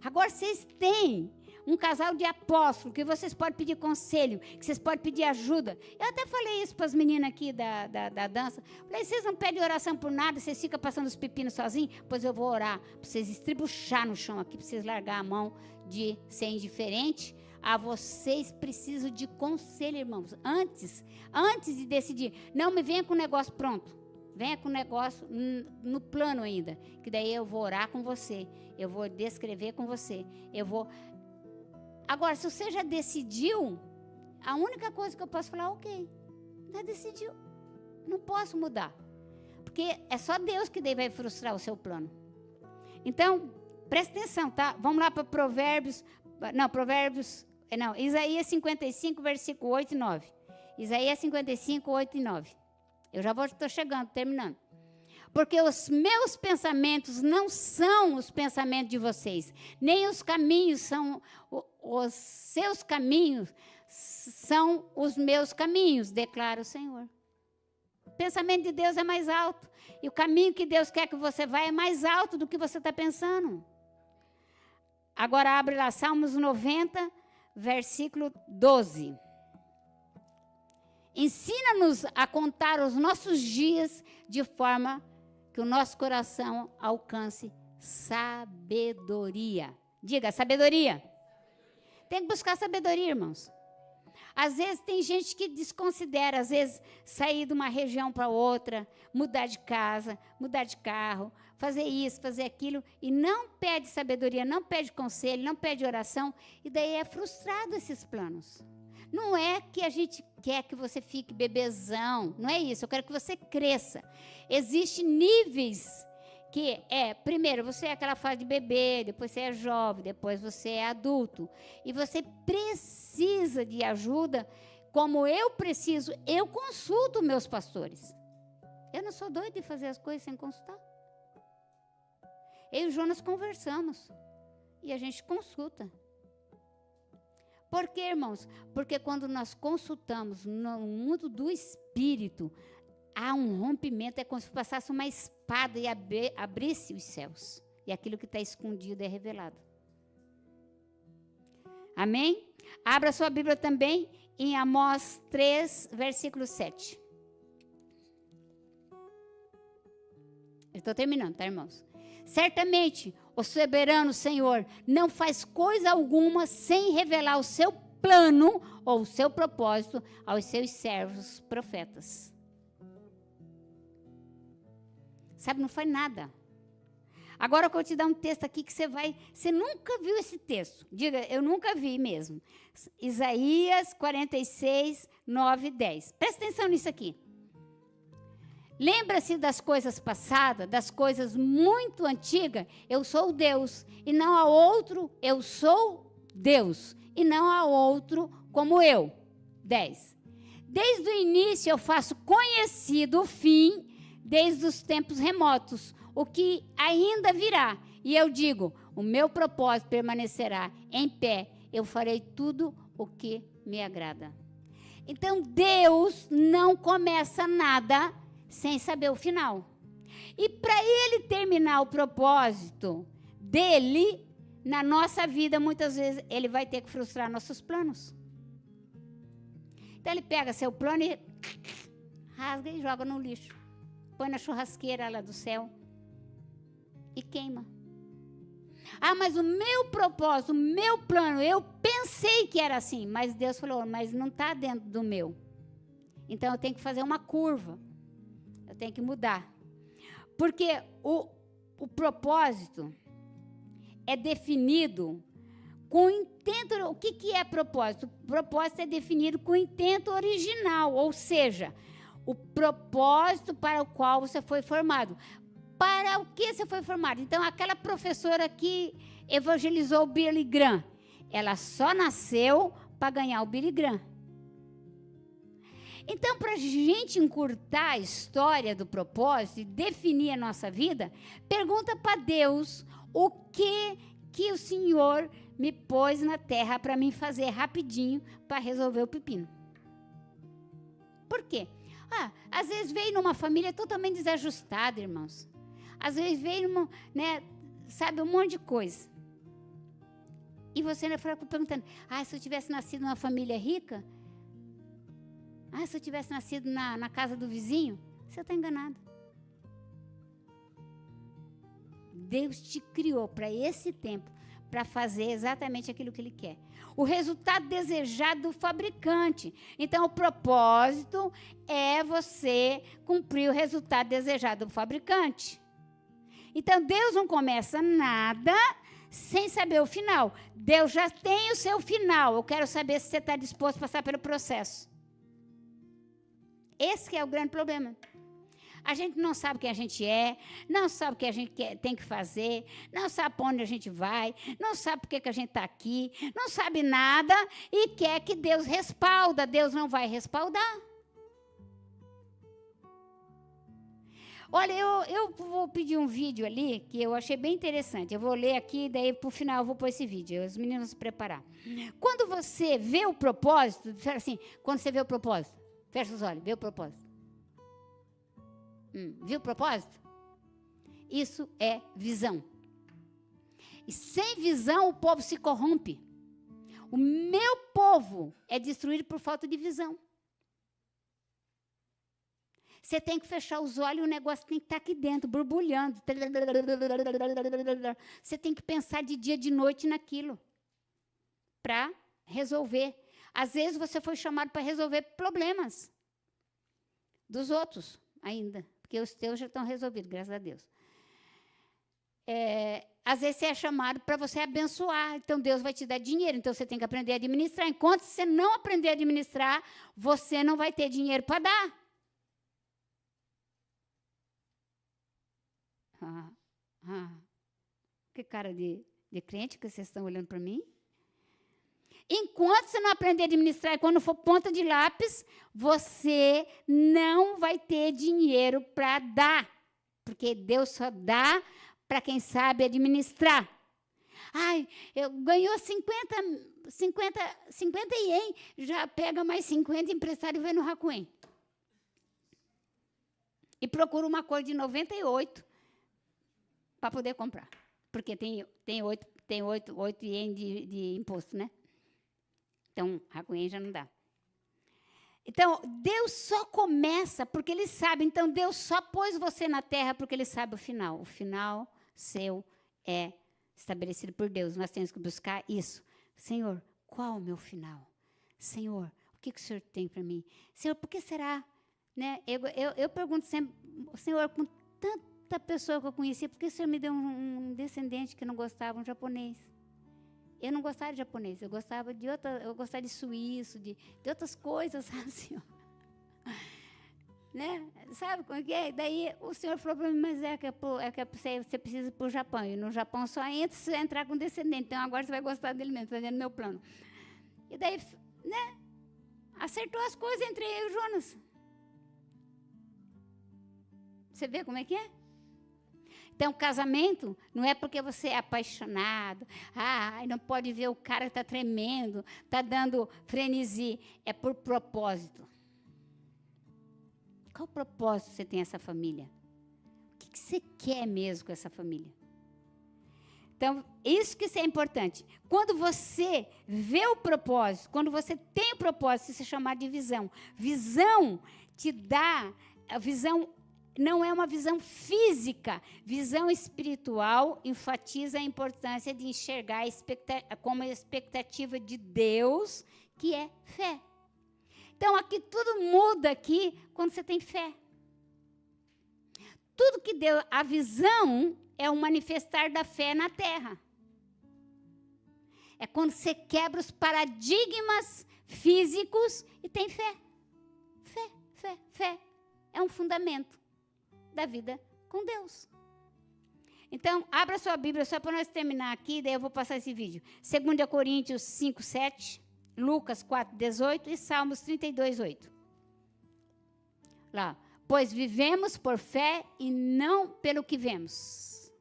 Agora, vocês têm um casal de apóstolos, que vocês podem pedir conselho, que vocês podem pedir ajuda. Eu até falei isso para as meninas aqui da dança. Falei, vocês não pedem oração por nada, vocês ficam passando os pepinos sozinhos? Pois eu vou orar, para vocês estribuchar no chão aqui, para vocês largar a mão de ser indiferente. A vocês precisam de conselho, irmãos. Antes de decidir, não me venha com o negócio pronto. Venha com o negócio no plano ainda, que daí eu vou orar com você, eu vou descrever com você, eu vou... Agora, se você já decidiu, a única coisa que eu posso falar, ok, já decidiu, não posso mudar, porque é só Deus que daí vai frustrar o seu plano. Então, presta atenção, tá? Vamos lá para Isaías 55, versículo 8 e 9. Isaías 55, 8 e 9. Eu já estou chegando, terminando. Porque os meus pensamentos não são os pensamentos de vocês, nem os caminhos são os seus caminhos, são os meus caminhos, declara o Senhor. O pensamento de Deus é mais alto, e o caminho que Deus quer que você vá é mais alto do que você está pensando. Agora abre lá, Salmos 90, versículo 12. Ensina-nos a contar os nossos dias de forma que o nosso coração alcance sabedoria. Diga, sabedoria. Tem que buscar sabedoria, irmãos. Às vezes tem gente que desconsidera, às vezes sair de uma região para outra, mudar de casa, mudar de carro, fazer isso, fazer aquilo, e não pede sabedoria, não pede conselho, não pede oração, e daí é frustrado esses planos. Não é que a gente quer que você fique bebezão, não é isso, eu quero que você cresça. Existem níveis que primeiro, você é aquela fase de bebê, depois você é jovem, depois você é adulto, e você precisa de ajuda, como eu preciso, eu consulto meus pastores. Eu não sou doida de fazer as coisas sem consultar. Eu e o Jonas conversamos, e a gente consulta. Por quê, irmãos? Porque quando nós consultamos no mundo do espírito, há um rompimento, é como se passasse uma espada e abrisse os céus. E aquilo que está escondido é revelado. Amém? Abra sua Bíblia também em Amós 3, versículo 7. Eu estou terminando, tá, irmãos? Certamente, o soberano Senhor não faz coisa alguma sem revelar o seu plano ou o seu propósito aos seus servos profetas. Sabe, não faz nada. Agora eu vou te dar um texto aqui que você nunca viu esse texto. Diga, eu nunca vi mesmo. Isaías 46, 9 e 10. Presta atenção nisso aqui. Lembra-se das coisas passadas, das coisas muito antigas. Eu sou Deus, e não há outro. Eu sou Deus, e não há outro como eu. 10. Desde o início eu faço conhecido o fim, desde os tempos remotos, o que ainda virá. E eu digo, o meu propósito permanecerá em pé. Eu farei tudo o que me agrada. Então, Deus não começa nada sem saber o final. E para Ele terminar o propósito dEle, na nossa vida, muitas vezes, Ele vai ter que frustrar nossos planos. Então, Ele pega seu plano e rasga e joga no lixo. Põe na churrasqueira lá do céu e queima. Ah, mas o meu propósito, o meu plano, eu pensei que era assim, mas Deus falou, mas não está dentro do meu. Então, eu tenho que fazer uma curva. Eu tenho que mudar. Porque o propósito é definido com intento. O que é propósito? O propósito é definido com intento original, ou seja, o propósito para o qual você foi formado. Para o que você foi formado? Então, aquela professora que evangelizou o Billy Graham, ela só nasceu para ganhar o Billy Graham. Então, para a gente encurtar a história do propósito e definir a nossa vida, pergunta para Deus o que o Senhor me pôs na terra para mim fazer rapidinho para resolver o pepino. Por quê? Às vezes veio numa família totalmente desajustada, irmãos. Às vezes veio sabe, um monte de coisa. E você ainda fica perguntando, se eu tivesse nascido numa família rica, se eu tivesse nascido na casa do vizinho, você está enganado. Deus te criou para esse tempo, para fazer exatamente aquilo que Ele quer. O resultado desejado do fabricante. Então, o propósito é você cumprir o resultado desejado do fabricante. Então, Deus não começa nada sem saber o final. Deus já tem o seu final. Eu quero saber se você está disposto a passar pelo processo. Esse que é o grande problema. A gente não sabe quem a gente é, não sabe o que a gente tem que fazer, não sabe para onde a gente vai, não sabe por que a gente está aqui, não sabe nada e quer que Deus respalda. Deus não vai respaldar. Olha, eu vou pedir um vídeo ali que eu achei bem interessante. Eu vou ler aqui, daí para o final eu vou pôr esse vídeo. Os meninos se preparar. Quando você vê o propósito, assim, quando você vê o propósito, fecha os olhos, vê o propósito. Viu o propósito? Isso é visão. E sem visão o povo se corrompe. O meu povo é destruído por falta de visão. Você tem que fechar os olhos e o negócio tem que estar aqui dentro, borbulhando. Você tem que pensar de dia e de noite naquilo para resolver. Às vezes você foi chamado para resolver problemas dos outros ainda, porque os teus já estão resolvidos, graças a Deus. Às vezes você é chamado para você abençoar, então Deus vai te dar dinheiro, então você tem que aprender a administrar. Enquanto você não aprender a administrar, você não vai ter dinheiro para dar. Que cara de crente que vocês estão olhando para mim? Enquanto você não aprender a administrar, e quando for ponta de lápis, você não vai ter dinheiro para dar. Porque Deus só dá para quem sabe administrar. Ai, eu ganhou 50 ien, já pega mais 50 emprestado e vai no Hakuen. E procura uma cor de 98 para poder comprar. Porque tem 8 ien de imposto, né? Então, Hakuen já não dá. Então, Deus só começa porque Ele sabe. Então, Deus só pôs você na terra porque Ele sabe o final. O final seu é estabelecido por Deus. Nós temos que buscar isso. Senhor, qual o meu final? Senhor, o que o Senhor tem para mim? Senhor, por que será? Né? Eu pergunto sempre, Senhor, com tanta pessoa que eu conhecia, por que o Senhor me deu um descendente que não gostava, um japonês? Eu não gostava de japonês, eu gostava de suíço, de outras coisas, sabe, Senhor? Né? Sabe como é? Daí o Senhor falou para mim, mas você precisa ir para o Japão. E no Japão só entra se você entrar com descendente. Então agora você vai gostar dele mesmo, está dentro do meu plano. E daí, né? Acertou as coisas entre eu e o Jonas. Você vê como é que é? Então, casamento não é porque você é apaixonado, não pode ver o cara que está tremendo, está dando frenesi, é por propósito. Qual propósito você tem essa família? O que você quer mesmo com essa família? Então, isso que é importante. Quando você vê o propósito, quando você tem o propósito, isso é chamado de visão. Visão te dá, a visão não é uma visão física. Visão espiritual enfatiza a importância de enxergar como a expectativa de Deus, que é fé. Então, aqui tudo muda aqui quando você tem fé. Tudo que deu a visão é o manifestar da fé na terra. É quando você quebra os paradigmas físicos e tem fé. Fé é um fundamento da vida com Deus. Então, abra sua Bíblia só para nós terminar aqui, daí eu vou passar esse vídeo. 2 Coríntios 5, 7, Lucas 4, 18 e Salmos 32, 8. Lá. Pois vivemos por fé e não pelo que vemos.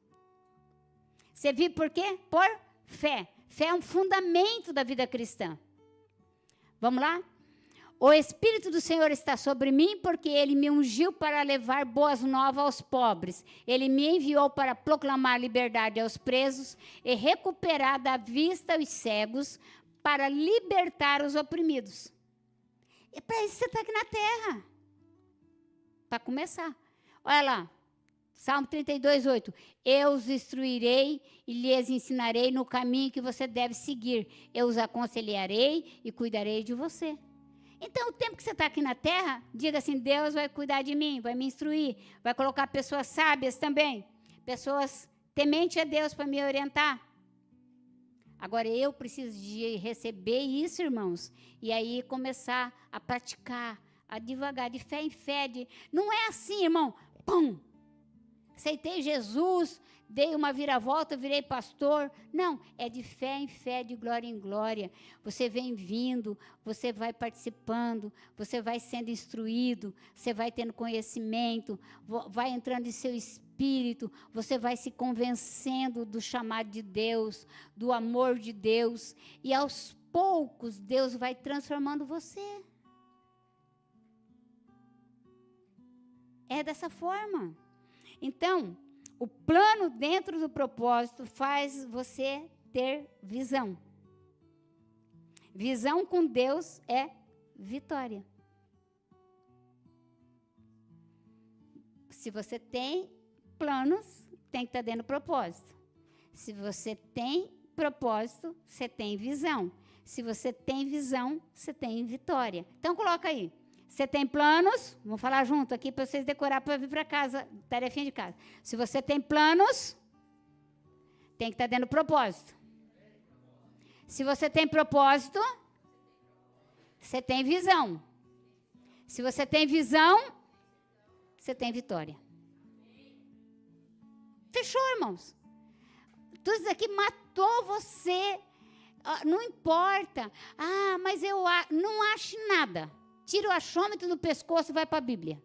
Você vive por quê? Por fé. Fé é um fundamento da vida cristã. Vamos lá? O Espírito do Senhor está sobre mim, porque Ele me ungiu para levar boas novas aos pobres. Ele me enviou para proclamar liberdade aos presos e recuperar da vista os cegos, para libertar os oprimidos. E para isso você está aqui na terra. Para começar. Olha lá, Salmo 32, 8. Eu os instruirei e lhes ensinarei no caminho que você deve seguir. Eu os aconselharei e cuidarei de você. Então, o tempo que você está aqui na terra, diga assim, Deus vai cuidar de mim, vai me instruir, vai colocar pessoas sábias também, pessoas tementes a Deus para me orientar. Agora, eu preciso de receber isso, irmãos, e aí começar a praticar, a devagar, de fé em fé. Não é assim, irmão, pum, aceitei Jesus, dei uma viravolta, virei pastor. Não, é de fé em fé, de glória em glória. Você vem vindo, você vai participando, você vai sendo instruído, você vai tendo conhecimento, vai entrando em seu espírito, você vai se convencendo do chamado de Deus, do amor de Deus, e aos poucos Deus vai transformando você. É dessa forma. Então, o plano dentro do propósito faz você ter visão. Visão com Deus é vitória. Se você tem planos, tem que estar dentro do propósito. Se você tem propósito, você tem visão. Se você tem visão, você tem vitória. Então, coloca aí. Você tem planos, vamos falar junto aqui para vocês decorar para vir para casa, tarefinha de casa. Se você tem planos, tem que estar dentro do propósito. Se você tem propósito, você tem visão. Se você tem visão, você tem vitória. Fechou, irmãos. Tudo isso aqui matou você. Não importa. Mas eu não acho nada. Tira o achômetro do pescoço e vai para a Bíblia.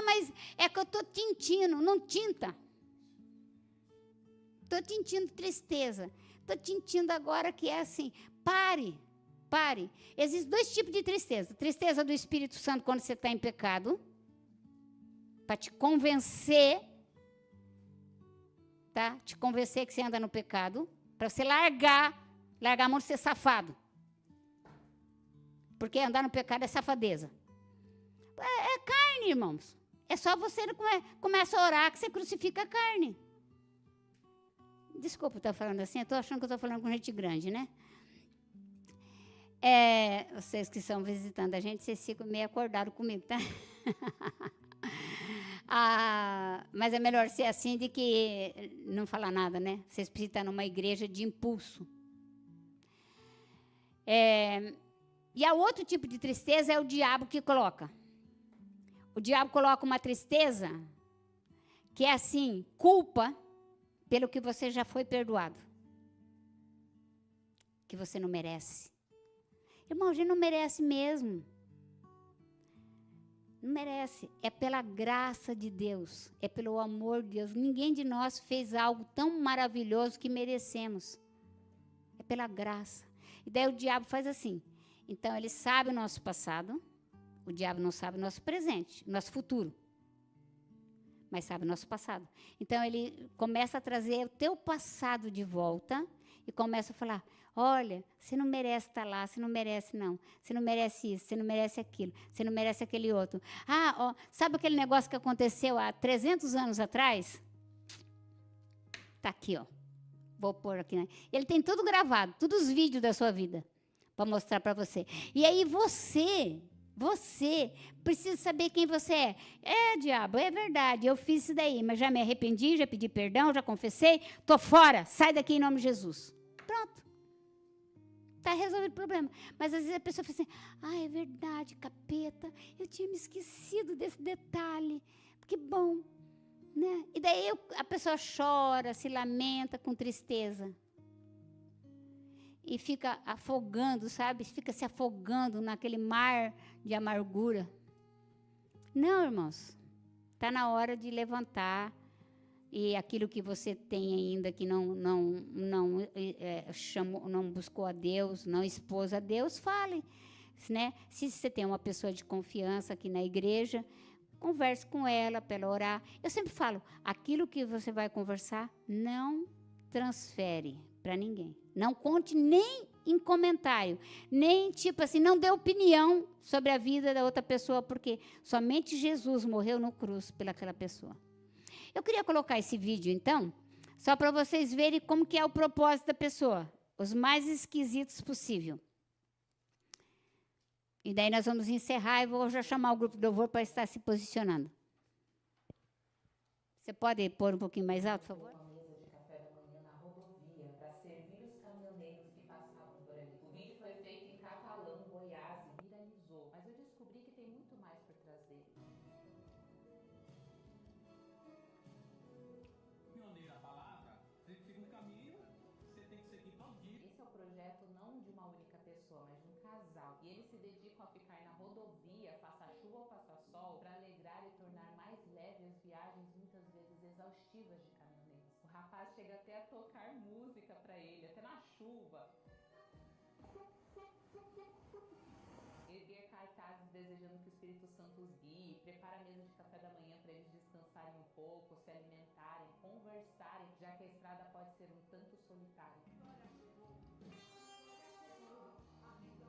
Mas é que eu estou tintindo. Não tinta. Estou tintindo tristeza. Estou tintindo agora que é assim. Pare. Existem 2 tipos de tristeza. Tristeza do Espírito Santo quando você está em pecado. Para te convencer. Tá? Te convencer que você anda no pecado. Para você largar a mão de ser safado. Porque andar no pecado é safadeza. É carne, irmãos. É só você começa a orar que você crucifica a carne. Desculpa estar falando assim, eu estou achando que eu estou falando com gente grande, né? Vocês que estão visitando a gente, vocês ficam meio acordados comigo, tá? Mas é melhor ser assim do que não falar nada, né? Vocês precisam estar numa igreja de impulso. E há outro tipo de tristeza, é o diabo que coloca. O diabo coloca uma tristeza que é assim, culpa pelo que você já foi perdoado. Que você não merece. Irmão, a gente não merece mesmo. Não merece. É pela graça de Deus. É pelo amor de Deus. Ninguém de nós fez algo tão maravilhoso que merecemos. É pela graça. E daí o diabo faz assim. Então, ele sabe o nosso passado. O diabo não sabe o nosso presente, o nosso futuro. Mas sabe o nosso passado. Então, ele começa a trazer o teu passado de volta e começa a falar, olha, você não merece estar lá, você não merece não. Você não merece isso, você não merece aquilo, você não merece aquele outro. Sabe aquele negócio que aconteceu há 300 anos atrás? Está aqui, ó. Vou pôr aqui, né? Ele tem tudo gravado, todos os vídeos da sua vida, para mostrar para você. E aí você precisa saber quem você é. Diabo, é verdade, eu fiz isso daí, mas já me arrependi, já pedi perdão, já confessei, estou fora, sai daqui em nome de Jesus. Pronto. Está resolvido o problema. Mas às vezes a pessoa fala assim, é verdade, capeta, eu tinha me esquecido desse detalhe. Que bom. Né? E daí a pessoa chora, se lamenta com tristeza. E fica afogando, sabe? Fica se afogando naquele mar de amargura. Não, irmãos. Está na hora de levantar. E aquilo que você tem ainda que não buscou a Deus, não expôs a Deus, fale. Né? Se você tem uma pessoa de confiança aqui na igreja, converse com ela para ela orar. Eu sempre falo, aquilo que você vai conversar, não transfere para ninguém. Não conte nem em comentário, nem tipo assim, não dê opinião sobre a vida da outra pessoa, porque somente Jesus morreu no cruz pelaquela pessoa. Eu queria colocar esse vídeo, então, só para vocês verem como que é o propósito da pessoa, os mais esquisitos possível. E daí nós vamos encerrar e vou já chamar o grupo do louvor para estar se posicionando. Você pode pôr um pouquinho mais alto, por favor? Uma mesa de café da manhã na rodovia para servir os caminhoneiros que passavam por ali. O vídeo foi feito em Catalão, Goiás, e viralizou. Mas eu descobri que tem muito mais por trás dele. Pioneira a palavra, você siga um caminho, você tem que seguir todinho. Esse é o projeto não de uma única pessoa, mas de um casal. E eles se dedicam a ficar na rodovia, faça chuva ou faça sol, para alegrar e tornar mais leve as viagens, muitas vezes exaustivas de caminhoneiros. O rapaz chega até a tocar música para ele, até na chuva. Erguer cartazes desejando que o Espírito Santo os guie, prepara a mesa de café da manhã para eles descansarem um pouco, se alimentarem, conversarem, já que a estrada pode ser um tanto solitária.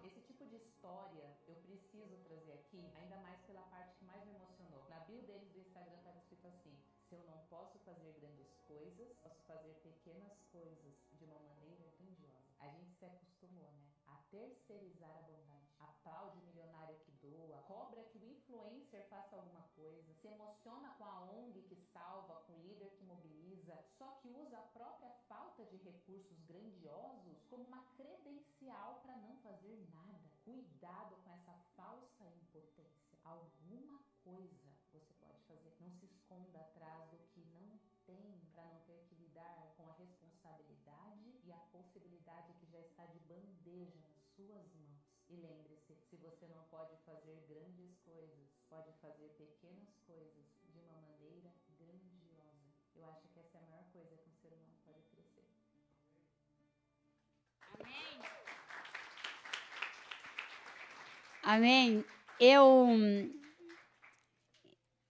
Esse tipo de história eu preciso trazer aqui, ainda mais pela parte que mais me emocionou. Na bio deles do Instagram estava escrito assim: se eu não posso fazer grandes coisas, posso fazer pequenas coisas de uma maneira grandiosa. A gente se acostumou, né? A terceirizar a bondade. Aplaude o milionário que doa, cobra que o influencer faça alguma coisa, se emociona com a ONG que salva, com o líder que mobiliza, só que usa a própria falta de recursos grandiosos como uma credencial para não fazer nada. Cuidado com essa falsa impotência. Alguma coisa você pode fazer. Não se esconda atrás do que não tem para não ter que lidar com a responsabilidade e a possibilidade que já está de bandeja nas suas mãos. E lembre-se, se você não pode fazer grandes coisas, pode fazer pequenas coisas de uma maneira grandiosa. Eu acho que essa é a maior coisa que um ser humano pode oferecer. Amém. Amém.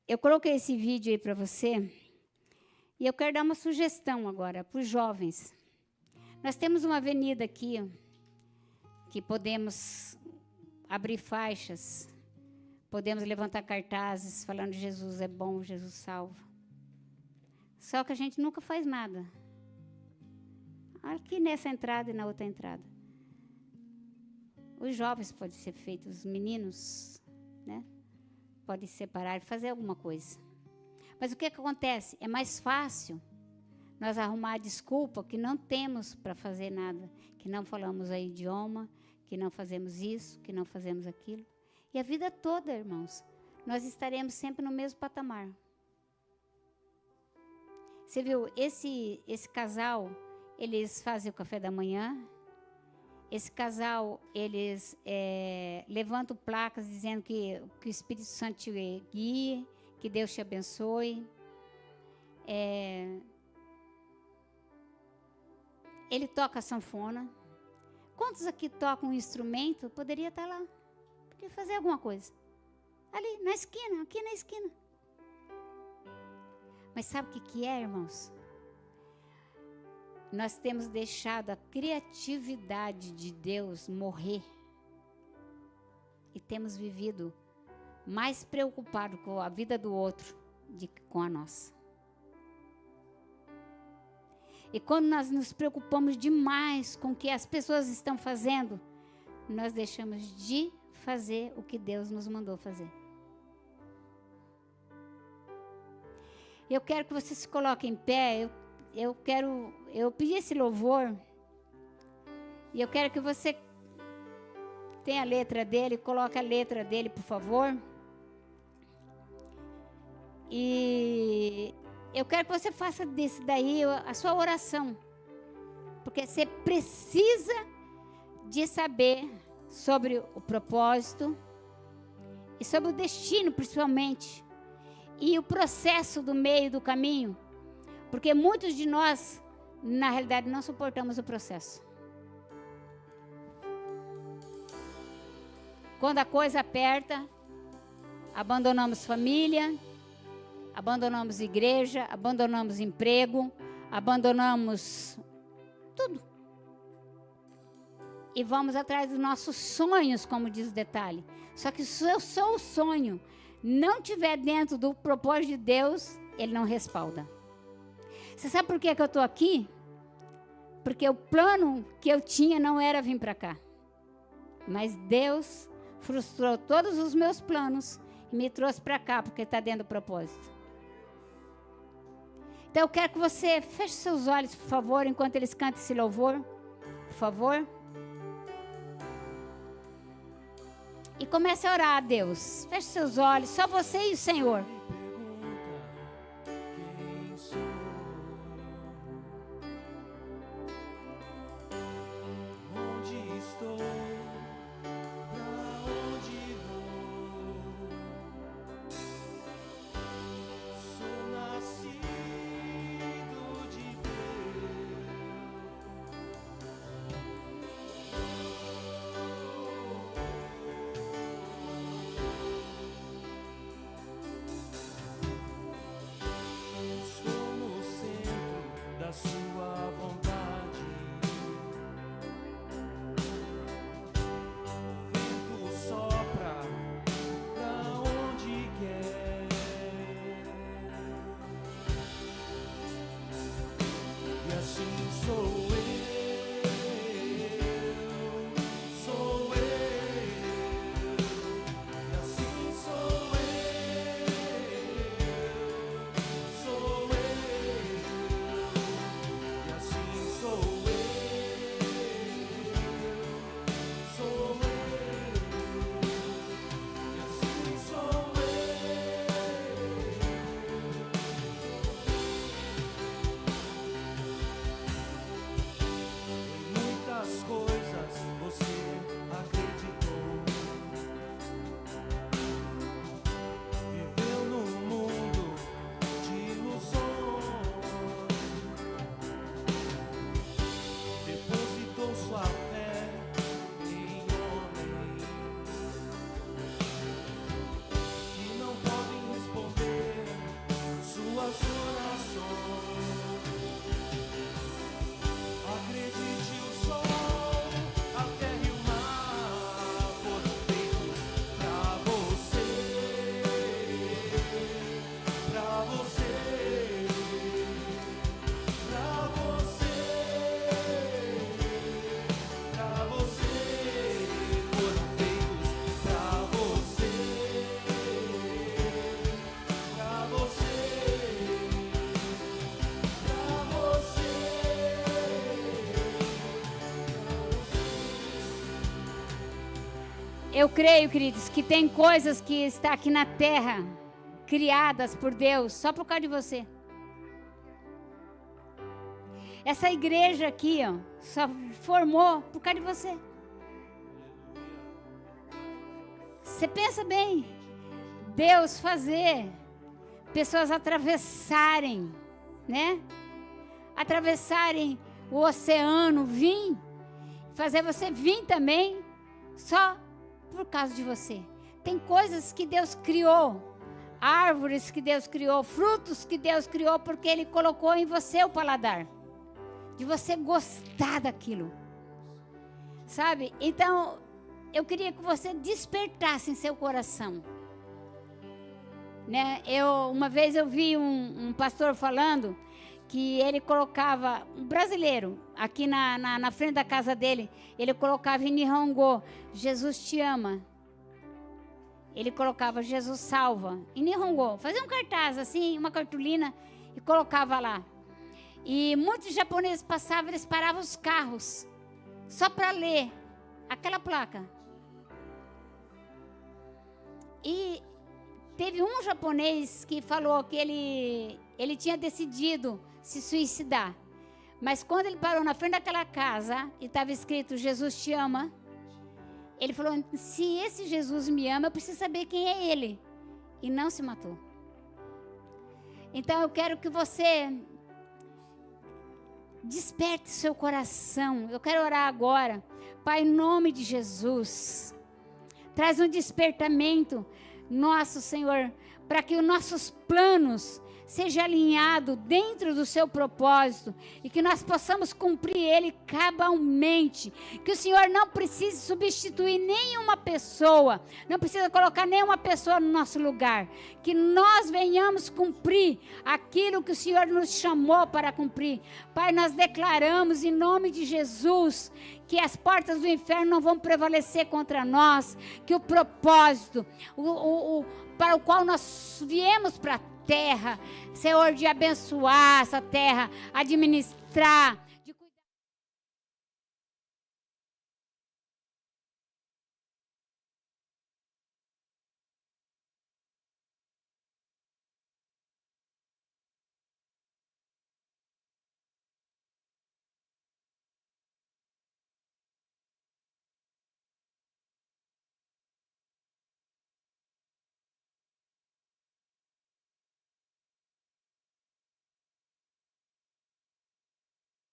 Eu coloquei esse vídeo aí para você e eu quero dar uma sugestão agora para os jovens. Nós temos uma avenida aqui que podemos abrir faixas, podemos levantar cartazes falando Jesus é bom, Jesus salva. Só que a gente nunca faz nada. Aqui nessa entrada e na outra entrada. Os jovens podem ser feitos, os meninos, né? Podem separar e fazer alguma coisa. Mas o que acontece? É mais fácil nós arrumar a desculpa que não temos para fazer nada, que não falamos o idioma, que não fazemos isso, que não fazemos aquilo. E a vida toda, irmãos, nós estaremos sempre no mesmo patamar. Você viu, esse casal, eles fazem o café da manhã. Esse casal, eles levantam placas dizendo que o Espírito Santo te guie, que Deus te abençoe. Ele toca a sanfona. Quantos aqui tocam um instrumento? Poderia estar lá. Podia fazer alguma coisa. Ali, na esquina, aqui na esquina. Mas sabe o que é, irmãos? Nós temos deixado a criatividade de Deus morrer. E temos vivido mais preocupado com a vida do outro do que com a nossa. E quando nós nos preocupamos demais com o que as pessoas estão fazendo, nós deixamos de fazer o que Deus nos mandou fazer. Eu quero que você se coloque em pé. Eu pedi esse louvor e eu quero que você tenha a letra dele, coloque a letra dele, por favor. E eu quero que você faça desse daí a sua oração, porque você precisa de saber sobre o propósito e sobre o destino, principalmente, e o processo do meio do caminho. Porque muitos de nós, na realidade, não suportamos o processo. Quando a coisa aperta, abandonamos família, abandonamos igreja, abandonamos emprego, abandonamos tudo. E vamos atrás dos nossos sonhos, como diz o detalhe. Só que se o seu sonho não estiver dentro do propósito de Deus, ele não respalda. Você sabe por que eu estou aqui? Porque o plano que eu tinha não era vir para cá. Mas Deus frustrou todos os meus planos e me trouxe para cá, porque está dentro do propósito. Então eu quero que você feche seus olhos, por favor, enquanto eles cantam esse louvor. Por favor. E comece a orar a Deus. Feche seus olhos, só você e o Senhor. Eu creio, queridos, que tem coisas que estão aqui na terra, criadas por Deus, só por causa de você. Essa igreja aqui, ó, só formou por causa de você. Você pensa bem, Deus fazer pessoas atravessarem, né? Atravessarem o oceano, vir, fazer você vir também, só por causa de você. Tem coisas que Deus criou, árvores que Deus criou, frutos que Deus criou, porque Ele colocou em você o paladar, de você gostar daquilo, sabe? Então, eu queria que você despertasse em seu coração, né? Uma vez eu vi um pastor falando que ele colocava, um brasileiro, aqui na frente da casa dele, ele colocava em Nihongo, Jesus te ama. Ele colocava Jesus salva, em Nihongo, fazia um cartaz assim, uma cartolina, e colocava lá. E muitos japoneses passavam, eles paravam os carros, só para ler aquela placa. E teve um japonês que falou que ele tinha decidido se suicidar. Mas quando ele parou na frente daquela casa e estava escrito Jesus te ama, ele falou, se esse Jesus me ama, eu preciso saber quem é ele. E não se matou. Então eu quero que você desperte seu coração. Eu quero orar agora. Pai, em nome de Jesus, traz um despertamento nosso, Senhor, para que os nossos planos sejam alinhados dentro do seu propósito e que nós possamos cumprir ele cabalmente, que o Senhor não precise substituir nenhuma pessoa, não precisa colocar nenhuma pessoa no nosso lugar, que nós venhamos cumprir aquilo que o Senhor nos chamou para cumprir. Pai, nós declaramos em nome de Jesus que as portas do inferno não vão prevalecer contra nós, que o propósito para o qual nós viemos para a terra, Senhor, de abençoar essa terra, administrar, de